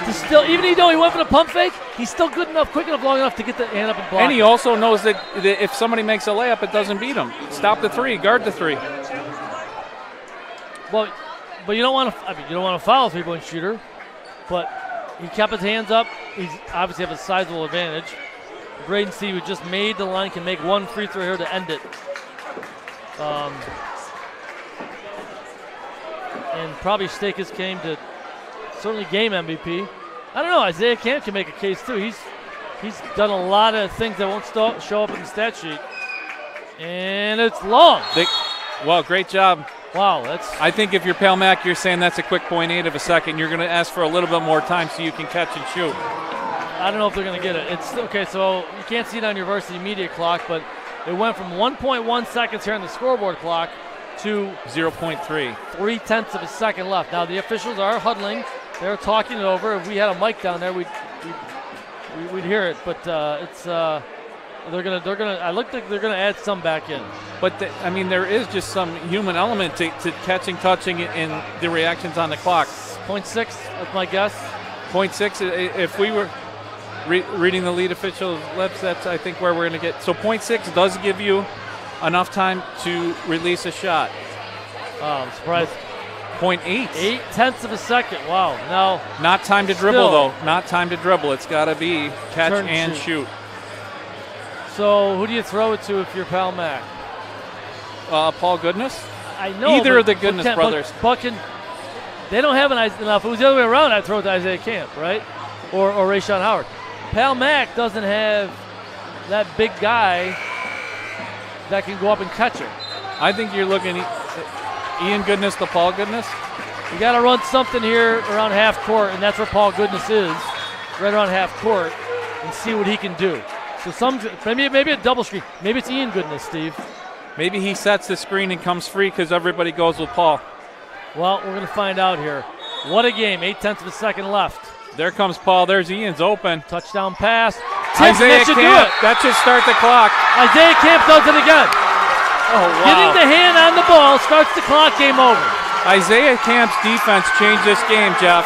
to still, even though he went for the pump fake, he's still good enough, quick enough, long enough to get the hand up and block. And he also knows that if somebody makes a layup, it doesn't beat him. Stop the three, guard the three. Well, but you don't want to. I mean, you don't want to foul a three-point shooter. But he kept his hands up. He's obviously have a sizable advantage. Braden Steve, who just made the line, can make one free throw here to end it. And probably stake his claim to certainly game MVP. I don't know. Isaiah Camp can make a case too. He's done a lot of things that won't show up in the stat sheet. And it's long. Well, great job. Wow, I think if you're Palmac, you're saying that's a quick 0.8 of a second. You're going to ask for a little bit more time so you can catch and shoot. I don't know if they're going to get it. It's okay, so you can't see it on your varsity media clock, but it went from 1.1 seconds here on the scoreboard clock to 0.3. 0.3 of a second left. Now the officials are huddling. They're talking it over. If we had a mic down there, we'd hear it. But they're gonna. I look like they're gonna add some back in. But there is just some human element to catching, touching, and the reactions on the clock. 0.6, that's my guess. 0.6. If we were reading the lead official's lips, that's I think where we're gonna get. So 0.6 does give you enough time to release a shot. Oh, I'm surprised. 0.8. 0.8 of a second. Wow. Now. Not time to dribble though. Not time to dribble. It's got to be catch and shoot. So who do you throw it to if you're Palmac? Paul Goodness. I know. Either of the Goodness brothers. They don't have enough. If it was the other way around, I'd throw it to Isaiah Camp, right? Or Rayshawn Howard. Palmac doesn't have that big guy that can go up and catch it. I think you're looking Ian Goodness to Paul Goodness. You got to run something here around half court, and that's where Paul Goodness is, right around half court, and see what he can do. So maybe a double screen. Maybe it's Ian Goodness, Steve. Maybe he sets the screen and comes free because everybody goes with Paul. Well, we're going to find out here. What a game. 0.8 of a second left. There comes Paul. There's Ian's open. Touchdown pass. Isaiah Camp. That should start the clock. Isaiah Camp does it again. Oh, wow. Getting the hand on the ball starts the clock. Game over. Isaiah Camp's defense changed this game, Jeff.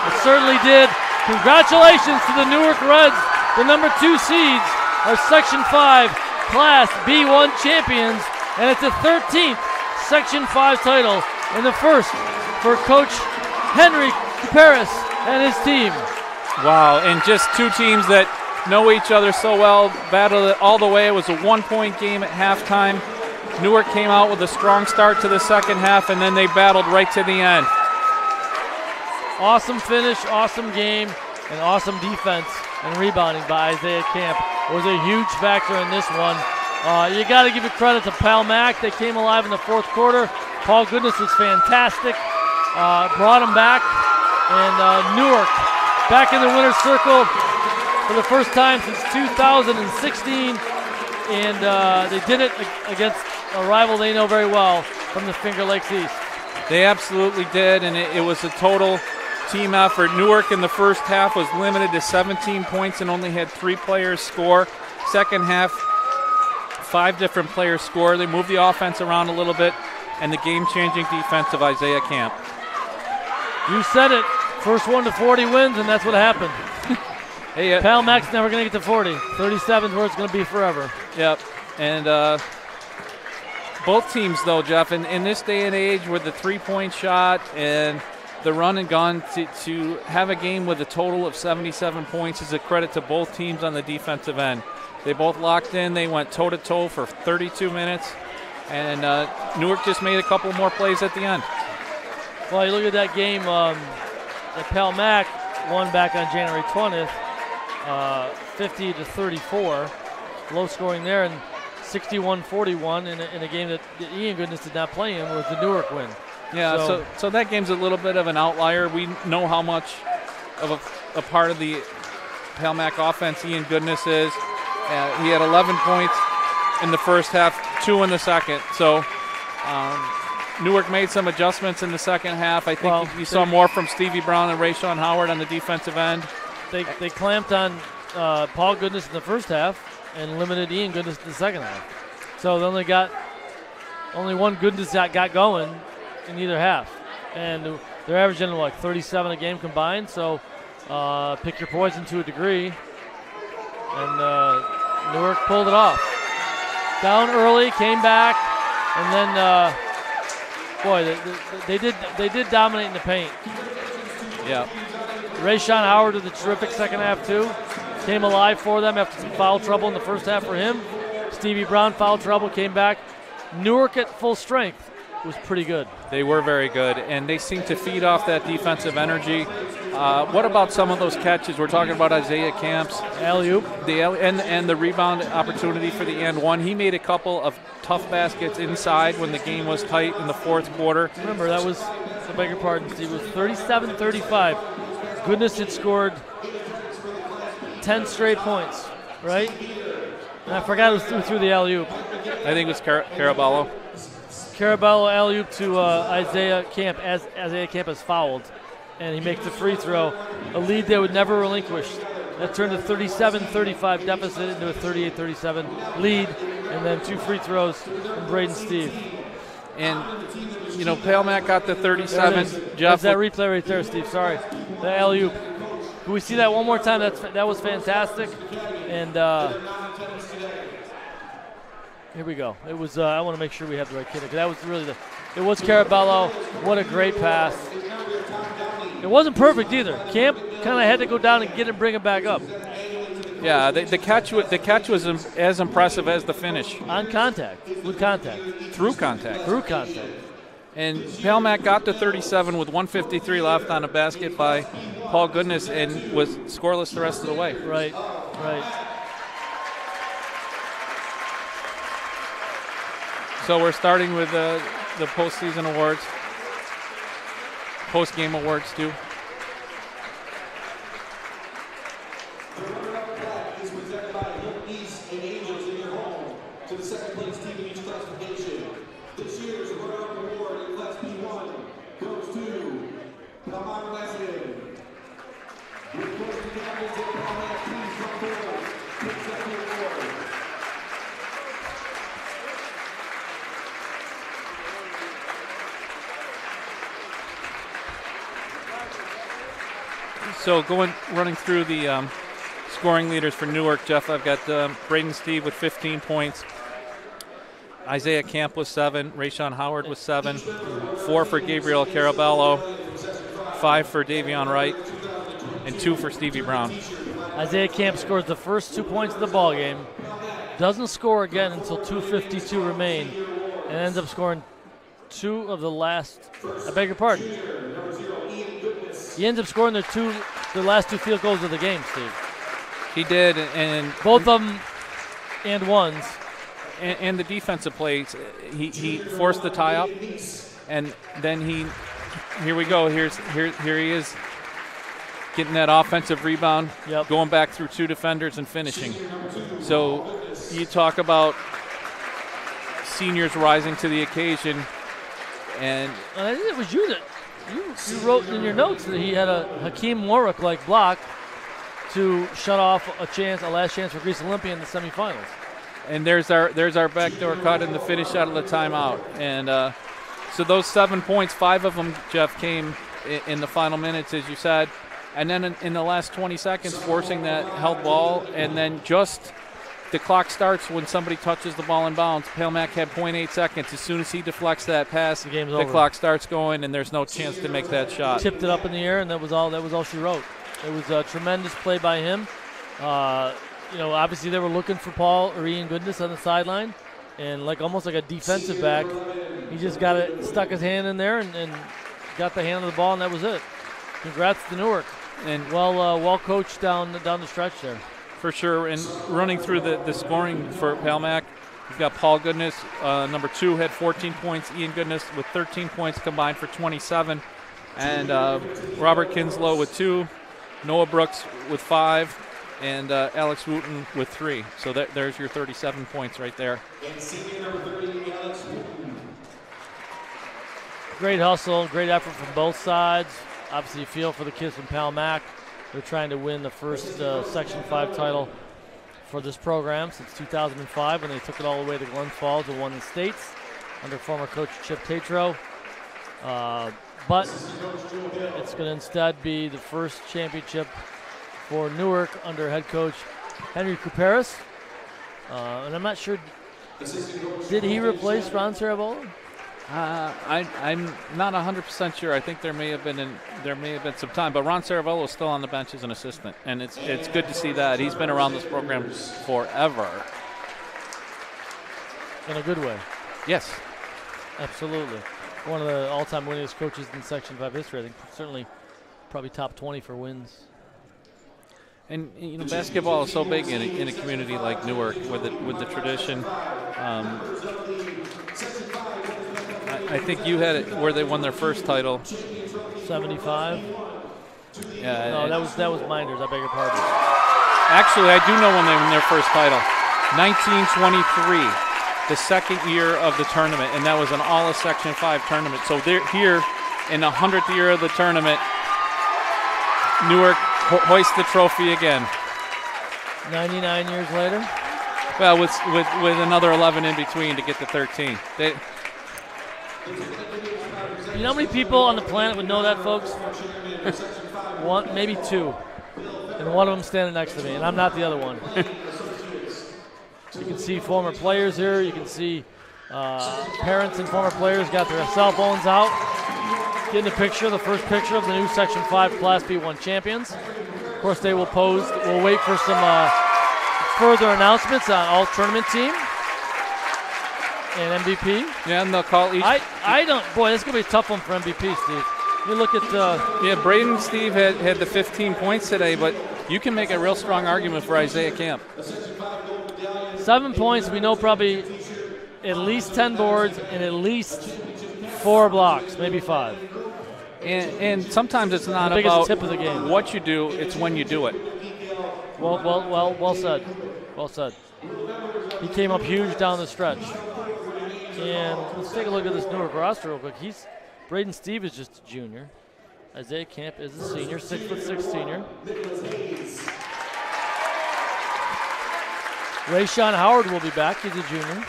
It certainly did. Congratulations to the Newark Reds, the number 2 seeds, our Section 5 Class B1 champions, and it's a 13th Section 5 title and the first for Coach Henry Paris and his team. Wow, and just two teams that know each other so well, battled it all the way. It was a 1-point game at halftime. Newark came out with a strong start to the second half, and then they battled right to the end. Awesome finish, awesome game, and awesome defense and rebounding by Isaiah Camp was a huge factor in this one. You got to give it credit to Palmac. They came alive in the fourth quarter. Paul Goodness was fantastic, brought them back, and Newark back in the winner's circle for the first time since 2016, and they did it against a rival they know very well from the Finger Lakes East. They absolutely did, and it was a total team effort. Newark in the first half was limited to 17 points and only had 3 players score. Second half, 5 different players score. They moved the offense around a little bit, and the game-changing defense of Isaiah Camp. You said it. First one to 40 wins, and that's what happened. Hey, Palmac's never going to get to 40. 37 is where it's going to be forever. Yep, and both teams, though, Jeff, in this day and age with the three-point shot and the run and gun, to have a game with a total of 77 points is a credit to both teams on the defensive end. They both locked in. They went toe-to-toe for 32 minutes, and Newark just made a couple more plays at the end. Well, you look at that game that Palmac won back on January 20th, 50-34, low scoring there, and 61-41 in a game that Ian Goodness did not play in was the Newark win. Yeah, so that game's a little bit of an outlier. We know how much of a part of the Palmac offense Ian Goodness is. He had 11 points in the first half, 2 in the second. So Newark made some adjustments in the second half. I think you saw more from Stevie Brown and Rayshawn Howard on the defensive end. They clamped on Paul Goodness in the first half and limited Ian Goodness in the second half. So they only one Goodness got going in either half. And they're averaging like 37 a game combined, so pick your poison to a degree. And Newark pulled it off. Down early, came back, and then they did dominate in the paint. Yeah. Rayshawn Howard with a terrific second half too. Came alive for them after some foul trouble in the first half for him. Stevie Brown, foul trouble, came back. Newark at full strength was pretty good. They were very good, and they seemed to feed off that defensive energy. What about some of those catches? We're talking about Isaiah Camp's alley-oop, and the rebound opportunity for the and one. He made a couple of tough baskets inside when the game was tight in the fourth quarter. Remember, that was, I beg your pardon, Steve, it was 37-35. Goodness had scored 10 straight points, right? And I forgot who threw the alley-oop. I think it was Caraballo. Caraballo alley-oop to Isaiah Camp as Isaiah Camp is fouled, and he makes the free throw, a lead they would never relinquish. That turned a 37-35 deficit into a 38-37 lead, and then 2 free throws from Braden Steve. And, Palmac got the 37. Jeff, that's that replay right there, Steve. Sorry. The alley-oop. Can we see that one more time? That was fantastic. And here we go. It was. I want to make sure we have the right kid. That was really it was Caraballo. What a great pass. It wasn't perfect either. Camp kind of had to go down and get him, bring him back up. Yeah, the catch was as impressive as the finish. On contact, with contact. Through contact. And Palmac got to 37 with 1:53 left on a basket by Paul Goodness and was scoreless the rest of the way. Right. So we're starting with the postseason awards, post-game awards too. To the second place team in each classification. This year's runner-up award in Class B1 goes to Palmyra-Macedon. Request the captains of Palmyra, please come forward. Accept the award. So running through the scoring leaders for Newark, Jeff, I've got Braden Steve with 15 points. Isaiah Camp with 7. Rayshawn Howard with 7. 4 for Gabriel Carabello. 5 for Davion Wright. And 2 for Stevie Brown. Isaiah Camp scores the first 2 points of the ball game. Doesn't score again until 2:52 remain. And ends up scoring 2 of the last. I beg your pardon. He ends up scoring the last 2 field goals of the game, Steve. He did, and both of them and ones. And the defensive plays, he forced the tie up, and then here we go. Here he is, getting that offensive rebound, going back through 2 defenders and finishing. So you talk about seniors rising to the occasion, and I think it was you that you wrote in your notes that he had a Hakeem Warwick-like block to shut off a last chance for Greece Olympia in the semifinals. And there's our backdoor cut and the finish out of the timeout. And so those 7 points, 5 of them, Jeff, came in the final minutes, as you said. And then in the last 20 seconds, forcing that held ball. And then just the clock starts when somebody touches the ball in bounds. Palmac had 0.8 seconds. As soon as he deflects that pass, the clock starts going, and there's no chance to make that shot. Tipped it up in the air, and that was all she wrote. It was a tremendous play by him. Obviously they were looking for Paul or Ian Goodness on the sideline, and almost like a defensive back, he just stuck his hand in there and got the hand on the ball, and that was it. Congrats to Newark, and well coached down the stretch there. For sure, and running through the scoring for Palmac, we've got Paul Goodness, number 2, had 14 points. Ian Goodness with 13 points combined for 27, and Robert Kinslow with 2, Noah Brooks with 5. And Alex Wooten with 3. So there's your 37 points right there. Great hustle, great effort from both sides. Obviously, you feel for the kids from Palmac. They're trying to win the first Section 5 title for this program since 2005 when they took it all the way to Glens Falls and won the states under former coach Chip Tatro. But it's going to instead be the first championship for Newark under head coach Henry Kuperis. And I'm not sure, did he replace Ron Sarabola? I'm not 100% sure. I think there may have been some time, but Ron Sarabola is still on the bench as an assistant, and it's good to see that. He's been around this program forever. In a good way. Yes. Absolutely. One of the all-time winningest coaches in Section 5 history. I think certainly probably top 20 for wins. And basketball is so big in a community like Newark with the tradition. I think you had it where they won their first title. 75. Yeah. No, that was Minders. I beg your pardon. Actually, I do know when they won their first title. 1923, the second year of the tournament, and that was an all of Section 5 tournament. So they're here in the 100th year of the tournament. Newark hoist the trophy again. 99 years later? Well, with another 11 in between to get to 13. You know how many people on the planet would know that, folks? One, maybe 2. And one of them standing next to me, and I'm not the other one. You can see former players here. You can see parents and former players got their cell phones out. Getting a picture, the first picture of the new Section 5 Class B1 champions. Of course, they will pose. We'll wait for some further announcements on all tournament team and MVP. Yeah, and they'll call each. I don't. Boy, this is gonna be a tough one for MVP, Steve. You look at. Yeah, Braden Steve had the 15 points today, but you can make a real strong argument for Isaiah Camp. 7 points. We know probably at least 10 boards and at least 4 blocks, maybe 5. And sometimes it's not the biggest about tip of the game. What you do; it's when you do it. Well said. Well said. He came up huge down the stretch. And let's take a look at this Newark roster real quick. Braden Steve is just a junior. Isaiah Camp is a senior, 6'6" senior. Rayshawn Howard will be back. He's a junior.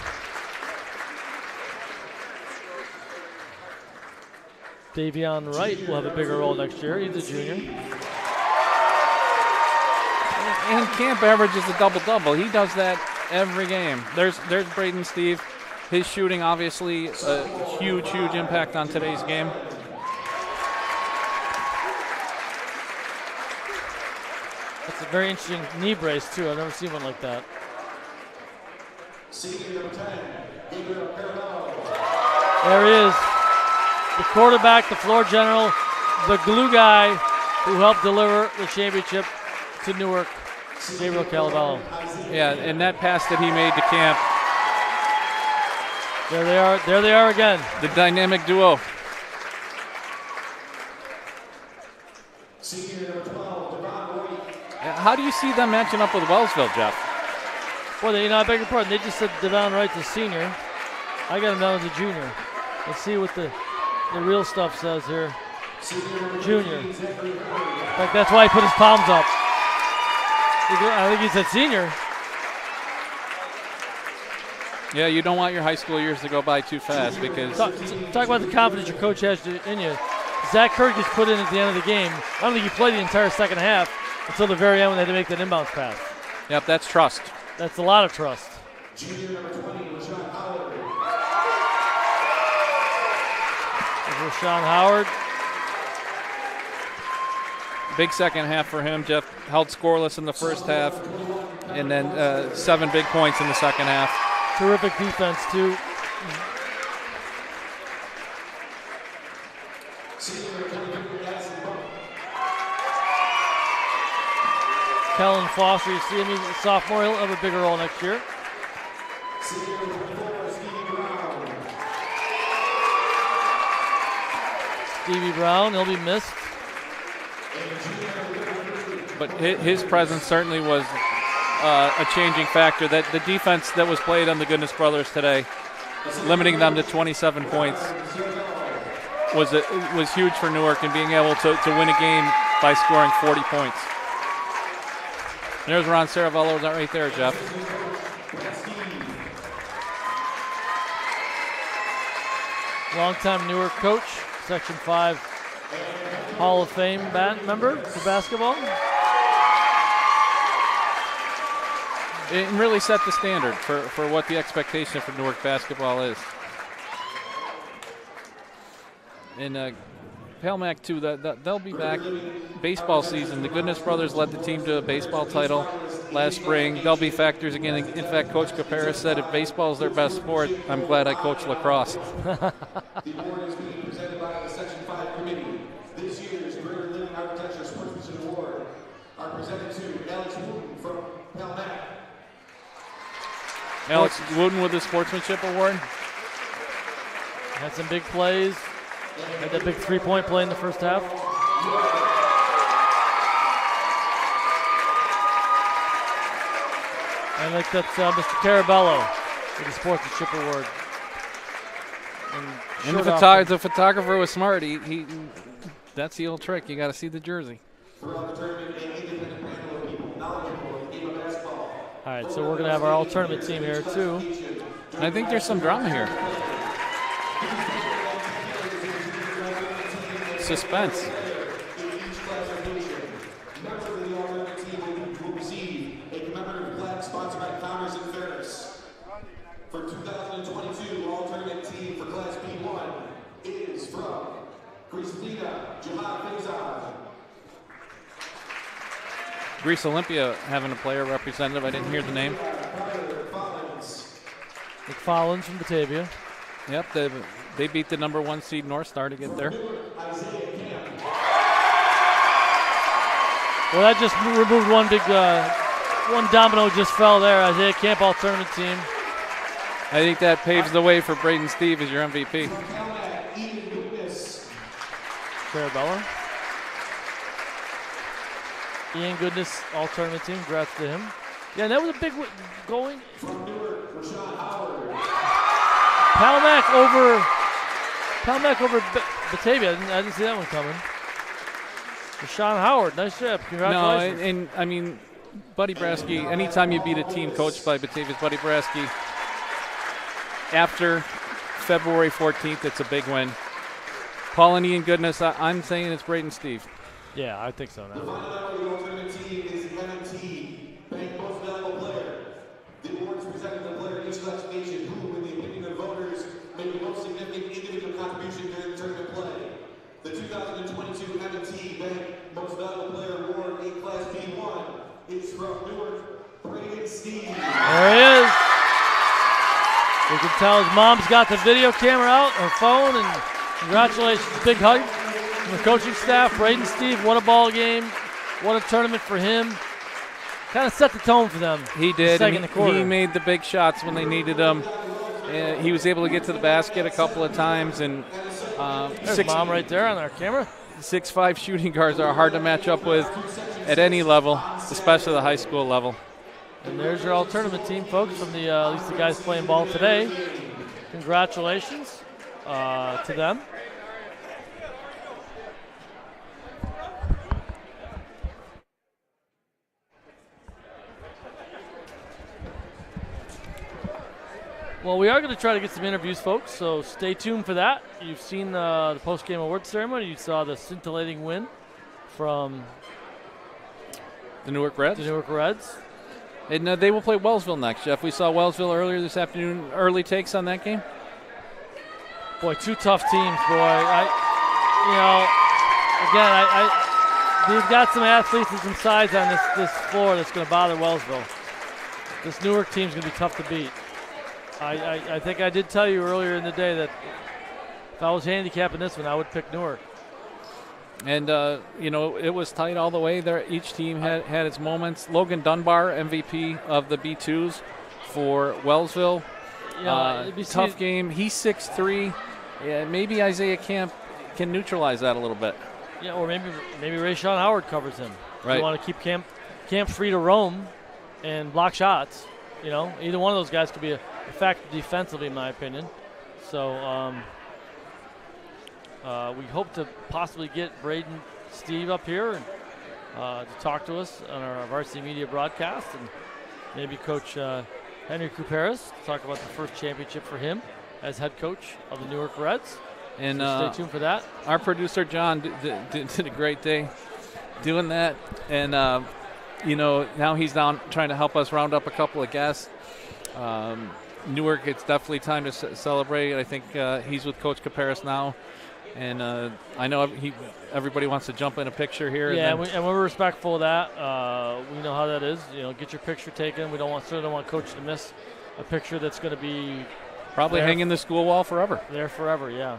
Davion Wright will have a bigger role next year. He's a junior. And camp averages a double-double. He does that every game. There's Braden Steve. His shooting, obviously, a huge impact on today's game. That's a very interesting knee brace, too. I've never seen one like that. There he is. The quarterback, the floor general, the glue guy who helped deliver the championship to Newark, Gabriel Calabello. Yeah, and that pass that he made to camp. There they are again. The dynamic duo. How do you see them matching up with Wellsville, Jeff? Well, I beg your pardon. They just said Devon Wright's a senior. I got him down as a junior. Let's see what the real stuff says here. Junior. In fact, that's why he put his palms up. I think he said senior. Yeah, you don't want your high school years to go by too fast because... Talk about the confidence your coach has in you. Zach Kirk gets put in at the end of the game. I don't think he played the entire second half until the very end when they had to make that inbounds pass. Yep, that's trust. That's a lot of trust. Rashawn Howard. Big second half for him. Jeff held scoreless in the first half, and then 7 big points in the second half. Terrific defense, too. Kellen Foster, you see him, he's a sophomore. He'll have a bigger role next year. Stevie Brown, he'll be missed. But his presence certainly was a changing factor. That the defense that was played on the Goodness Brothers today, limiting them to 27 points, was huge for Newark and being able to win a game by scoring 40 points. There's Ron Saravello right there, Jeff. Longtime Newark coach, Section 5 Hall of Fame member for basketball. It really set the standard for what the expectation for Newark basketball is. And Palmac, too, they'll be back baseball season. The Goodness Brothers led the team to a baseball title last spring. They'll be factors again. In fact, Coach Capera said if baseball is their best sport, I'm glad I coach lacrosse. The award is being presented by the Section 5 committee. This year's Greater Living Architecture Sportsmanship Award are presented to Alex Wooten from Palmac. Alex Wooten with the Sportsmanship Award. Had some big plays. Had that big three-point play in the first half. I think that's Mr. Carabello with the Sportsmanship Award. And the photographer was smart. He that's the old trick. You got to see the jersey. All right, so we're going to have our all-tournament team here, too. And I think there's some drama here. Suspense. For 2022, all-tournament team for Class B1 is from Greece-Lina, Jihad Faizad. Greece Olympia having a player representative. I didn't hear the name. McFarland from Batavia. Yep, they beat the number 1 seed North Star to get there. Well, that just removed one big, one domino just fell there. Isaiah Camp all-tournament team. I think that paves the way for Braden Steve as your MVP. Carabello. Ian Goodness, all-tournament team. Congrats to him. Yeah, that was a big going. Palmac over Batavia. I didn't see that one coming. Rashawn Howard, nice job. Congratulations. No, and I mean, Buddy Brasky, anytime you beat a team coached by Batavia's Buddy Brasky, after February 14th, it's a big win. Paul and Ian Goodness, I'm saying it's Braden Steve. Yeah, I think so now. The final member of the alternate team is M&T There he is. You can tell his mom's got the video camera out, her phone, and congratulations. Big hug from the coaching staff. Braden Steve, what a ball game. What a tournament for him. Kind of set the tone for them. He did. He made the big shots when they needed them. He was able to get to the basket a couple of times. And there's Mom right there on our camera. 6'5" shooting guards are hard to match up with at any level, especially the high school level. And there's your all-tournament team, folks, from the at least the guys playing ball today. Congratulations to them. Well, we are going to try to get some interviews, folks, so stay tuned for that. You've seen the post-game awards ceremony. You saw the scintillating win from the Newark Reds. And they will play Wellsville next, Jeff. We saw Wellsville earlier this afternoon. Early takes on that game? Boy, two tough teams, boy. They've got some athletes and some size on this floor that's going to bother Wellsville. This Newark team's going to be tough to beat. I think I did tell you earlier in the day that if I was handicapping this one, I would pick Newark. And, it was tight all the way there. Each team had its moments. Logan Dunbar, MVP of the B2s for Wellsville. Tough game. He's 6'3". Yeah, maybe Isaiah Camp can neutralize that a little bit. Yeah, or maybe Rayshawn Howard covers him. Right. You want to keep Camp free to roam and block shots. Either one of those guys could be effective defensively, in my opinion. So we hope to possibly get Braden Steve up here and to talk to us on our varsity media broadcast, and maybe Coach Henry Couperis to talk about the first championship for him as head coach of the Newark Reds. And so stay tuned for that. Our producer John did a great day doing that, and now he's down trying to help us round up a couple of guests. Newark, it's definitely time to celebrate. I think he's with Coach Couperis now, and I know everybody wants to jump in a picture here. Yeah, and we're respectful of that. We know how that is. Get your picture taken. We certainly don't want Coach to miss a picture that's going to be probably hanging the school wall forever. There forever, yeah.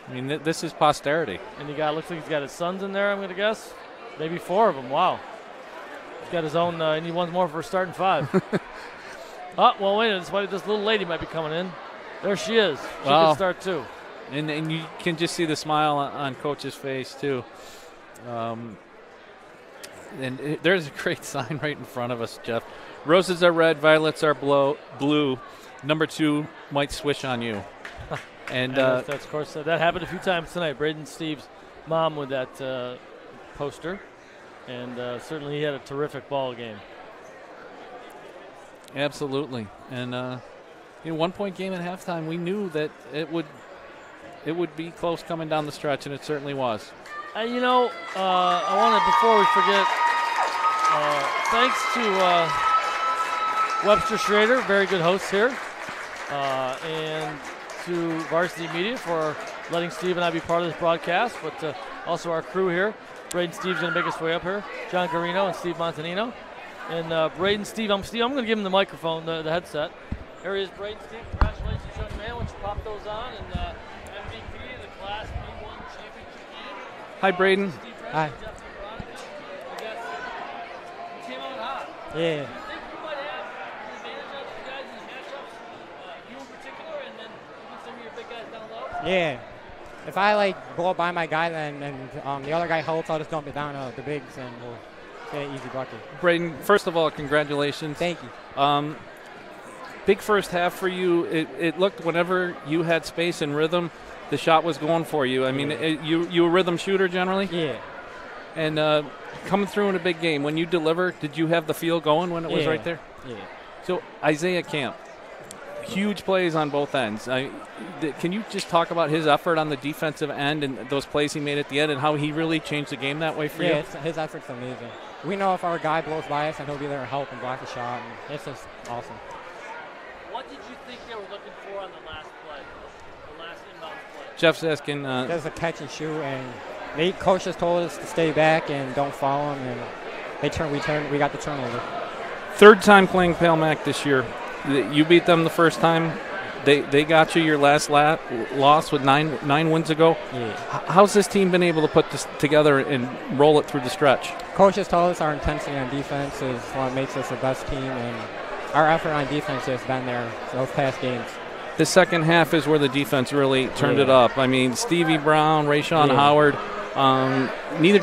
I mean, this is posterity. And looks like he's got his sons in there, I'm going to guess. Maybe 4 of them. Wow. He's got his own. He needs one more for starting 5. Well, wait a minute. This little lady might be coming in. There she is. She can start too. And you can just see the smile on Coach's face too. And there's a great sign right in front of us, Jeff. Roses are red, violets are blue. Number 2 might swish on you. And that's of course that happened a few times tonight. Braden Steve's mom with that poster, and certainly he had a terrific ball game. Absolutely, and 1-point game at halftime. We knew that it would be close coming down the stretch, and it certainly was. I want to, before we forget, thanks to Webster Schrader, very good host here, and to Varsity Media for letting Steve and I be part of this broadcast, but also our crew here. Braden Steve's going to make his way up here. John Garino and Steve Montanino. And Braden Steve, I'm going to give him the microphone, the headset. Here he is, Braden Steve. Congratulations, young man. Why don't you pop those on? And MVP of the Class B1 championship game. Hi, Braden. Hi. You came out hot. Yeah. Do you think you might have an advantage on these guys in these matchups? You in particular, and then some of your big guys down low? Yeah. If I go by my guy and the other guy helps, I'll just dump it down to the bigs and we'll get an easy bucket. Braden, first of all, congratulations. Thank you. Big first half for you. It looked whenever you had space and rhythm, the shot was going for you. I mean, you a rhythm shooter generally? Yeah. And coming through in a big game, when you deliver, did you have the feel going when it was right there? Yeah. So Isaiah Camp, huge plays on both ends. Can you just talk about his effort on the defensive end and those plays he made at the end and how he really changed the game that way for you? Yeah, his effort's amazing. We know if our guy blows by us, and he'll be there to help and block the shot. And it's just awesome. What did you think they were looking for on the last play, the last inbound play? Jeff's asking. There's a catch and shoot, and coach just told us to stay back and don't foul him, and we got the turnover. Third time playing Palmac this year. You beat them the first time. They got you your last loss with nine wins ago. Yeah. How's this team been able to put this together and roll it through the stretch? Coach has told us our intensity on defense is what makes us the best team, and our effort on defense has been there those past games. The second half is where the defense really turned it up. I mean, Stevie Brown, Rayshawn Howard. Neither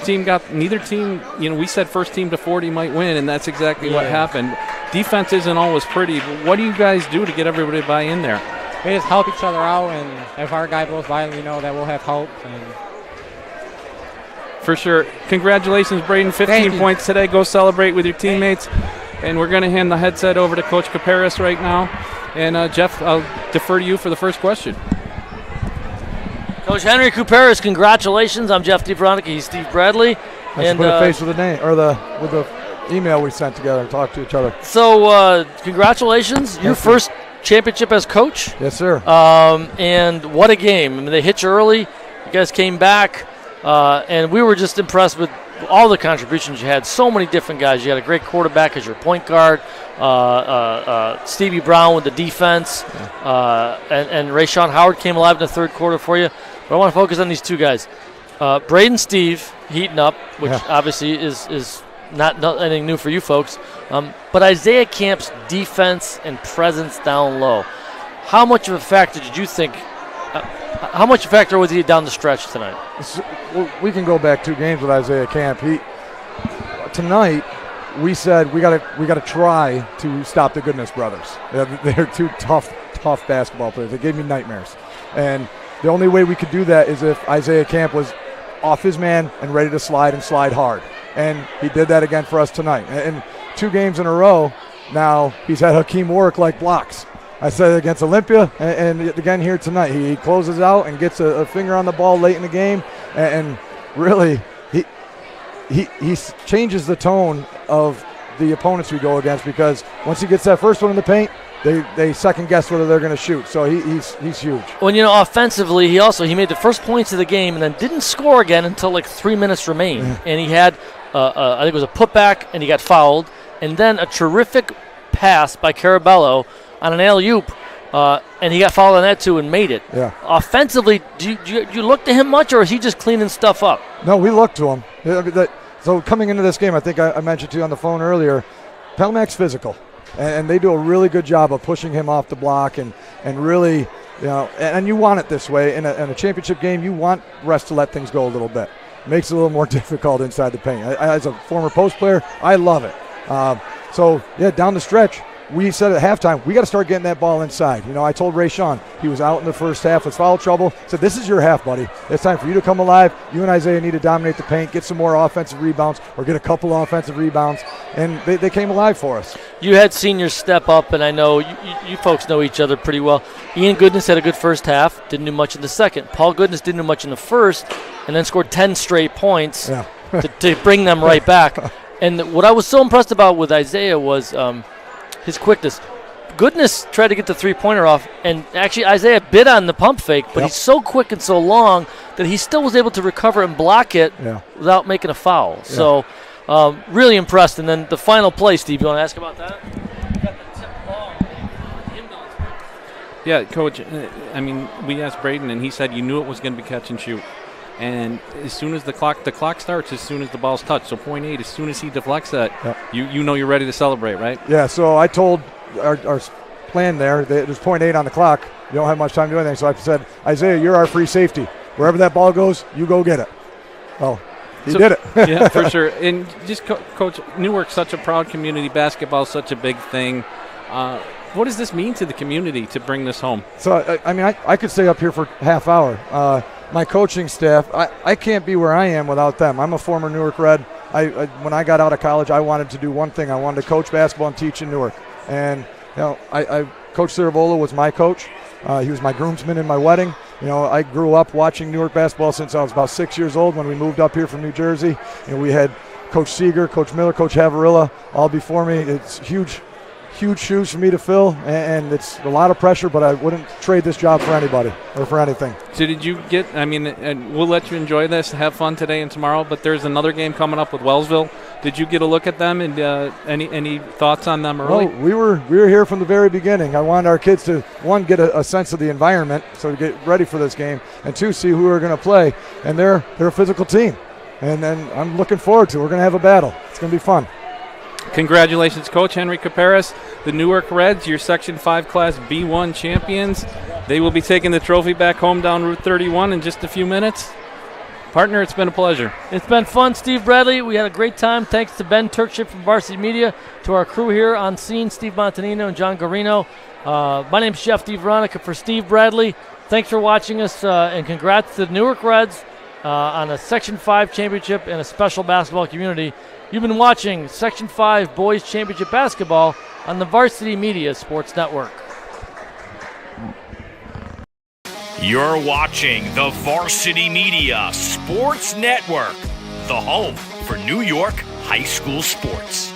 team, we said first team to 40 might win, and that's exactly what happened. Defense isn't always pretty, but what do you guys do to get everybody to buy in there? We just help each other out, and if our guy blows by, we know that we'll have help. And for sure. Congratulations, Braden. 15 points today. Go celebrate with your teammates. And we're going to hand the headset over to Coach Caparis right now. And Jeff, I'll defer to you for the first question. Coach Henry Couperis, congratulations. I'm Jeff DeVeronica. He's Steve Bradley. And put a face with the name or with the email we sent together and talked to each other. So congratulations, your first championship as coach. Yes, sir. And what a game! I mean, they hit you early. You guys came back, and we were just impressed with all the contributions you had. So many different guys. You had a great quarterback as your point guard. Stevie Brown with the defense, and Rayshawn Howard came alive in the third quarter for you. But I want to focus on these two guys. Braden Steve heating up, which obviously is not anything new for you folks. But Isaiah Camp's defense and presence down low. How much of a factor did you think? How much of a factor was he down the stretch tonight? We can go back 2 games with Isaiah Camp. Tonight we said we got to try to stop the Goodness brothers. They're 2 tough basketball players. They gave me nightmares, and the only way we could do that is if Isaiah Camp was off his man and ready to slide and slide hard. And he did that again for us tonight. And 2 games in a row now, he's had Hakeem Warwick like blocks. I said it against Olympia, and again here tonight. He closes out and gets a finger on the ball late in the game, and really he changes the tone of the opponents we go against, because once he gets that first one in the paint, they second guess whether they're going to shoot. So he's huge. Well, offensively, he made the first points of the game and then didn't score again until like 3 minutes remained. Yeah. And he had, I think it was a putback, and he got fouled, and then a terrific pass by Carabello on an alley-oop, and he got fouled on that too and made it. Yeah. Offensively, do you look to him much, or is he just cleaning stuff up? No, we look to him. So coming into this game, I think I mentioned to you on the phone earlier, Palmac's physical. And they do a really good job of pushing him off the block and really, and you want it this way. In a championship game, you want refs to let things go a little bit. Makes it a little more difficult inside the paint. As a former post player, I love it. Down the stretch, we said at halftime, we got to start getting that ball inside. I told Rayshawn, he was out in the first half with foul trouble. Said, this is your half, buddy. It's time for you to come alive. You and Isaiah need to dominate the paint, get some more offensive rebounds, or get a couple offensive rebounds. And they came alive for us. You had seniors step up, and I know you folks know each other pretty well. Ian Goodness had a good first half, didn't do much in the second. Paul Goodness didn't do much in the first, and then scored 10 straight points to bring them right back. And what I was so impressed about with Isaiah was his quickness. Goodness tried to get the three-pointer off, and actually Isaiah bit on the pump fake, but he's so quick and so long that he still was able to recover and block it without making a foul. Yeah. So really impressed. And then the final play, Steve, you want to ask about that? Yeah, Coach, we asked Braden, and he said you knew it was going to be catch and shoot. And as soon as the clock starts, as soon as the ball's touched, so point 8, as soon as he deflects that, you know you're ready to celebrate, right? Yeah, so I told our plan there's point 8 on the clock. You don't have much time to do anything. So I said, Isaiah, you're our free safety. Wherever that ball goes, you go get it. Well, he did it. Yeah, for sure. And just, Coach, Newark's such a proud community. Basketball's such a big thing. What does this mean to the community to bring this home? So, I could stay up here for half hour. My coaching staff, I can't be where I am without them. I'm a former Newark Red. When I got out of college, I wanted to do one thing. I wanted to coach basketball and teach in Newark. And, Coach Cirabola was my coach. He was my groomsman in my wedding. I grew up watching Newark basketball since I was about 6 years old when we moved up here from New Jersey. We had Coach Seeger, Coach Miller, Coach Havarilla all before me. It's huge shoes for me to fill, and it's a lot of pressure, but I wouldn't trade this job for anybody or for anything. So did you and we'll let you enjoy this, have fun today and tomorrow, but there's another game coming up with Wellsville Did you get a look at them, and any thoughts on them early? Oh, we were here from the very beginning. I wanted our kids to, one, get a sense of the environment, so to get ready for this game, and two, see who we're going to play. And they're a physical team, and I'm looking forward to it. We're going to have a battle. It's going to be fun. Congratulations, Coach Henry Caparis. The Newark Reds, your Section 5 Class B1 champions. They will be taking the trophy back home down Route 31 in just a few minutes. Partner, it's been a pleasure. It's been fun, Steve Bradley. We had a great time. Thanks to Ben Turkship from Varsity Media, to our crew here on scene, Steve Montanino and John Garino. My name's Chef Steve Veronica for Steve Bradley. Thanks for watching us, and congrats to the Newark Reds on a Section 5 championship and a special basketball community. You've been watching Section 5 Boys Championship Basketball on the Varsity Media Sports Network. You're watching the Varsity Media Sports Network, the home for New York high school sports.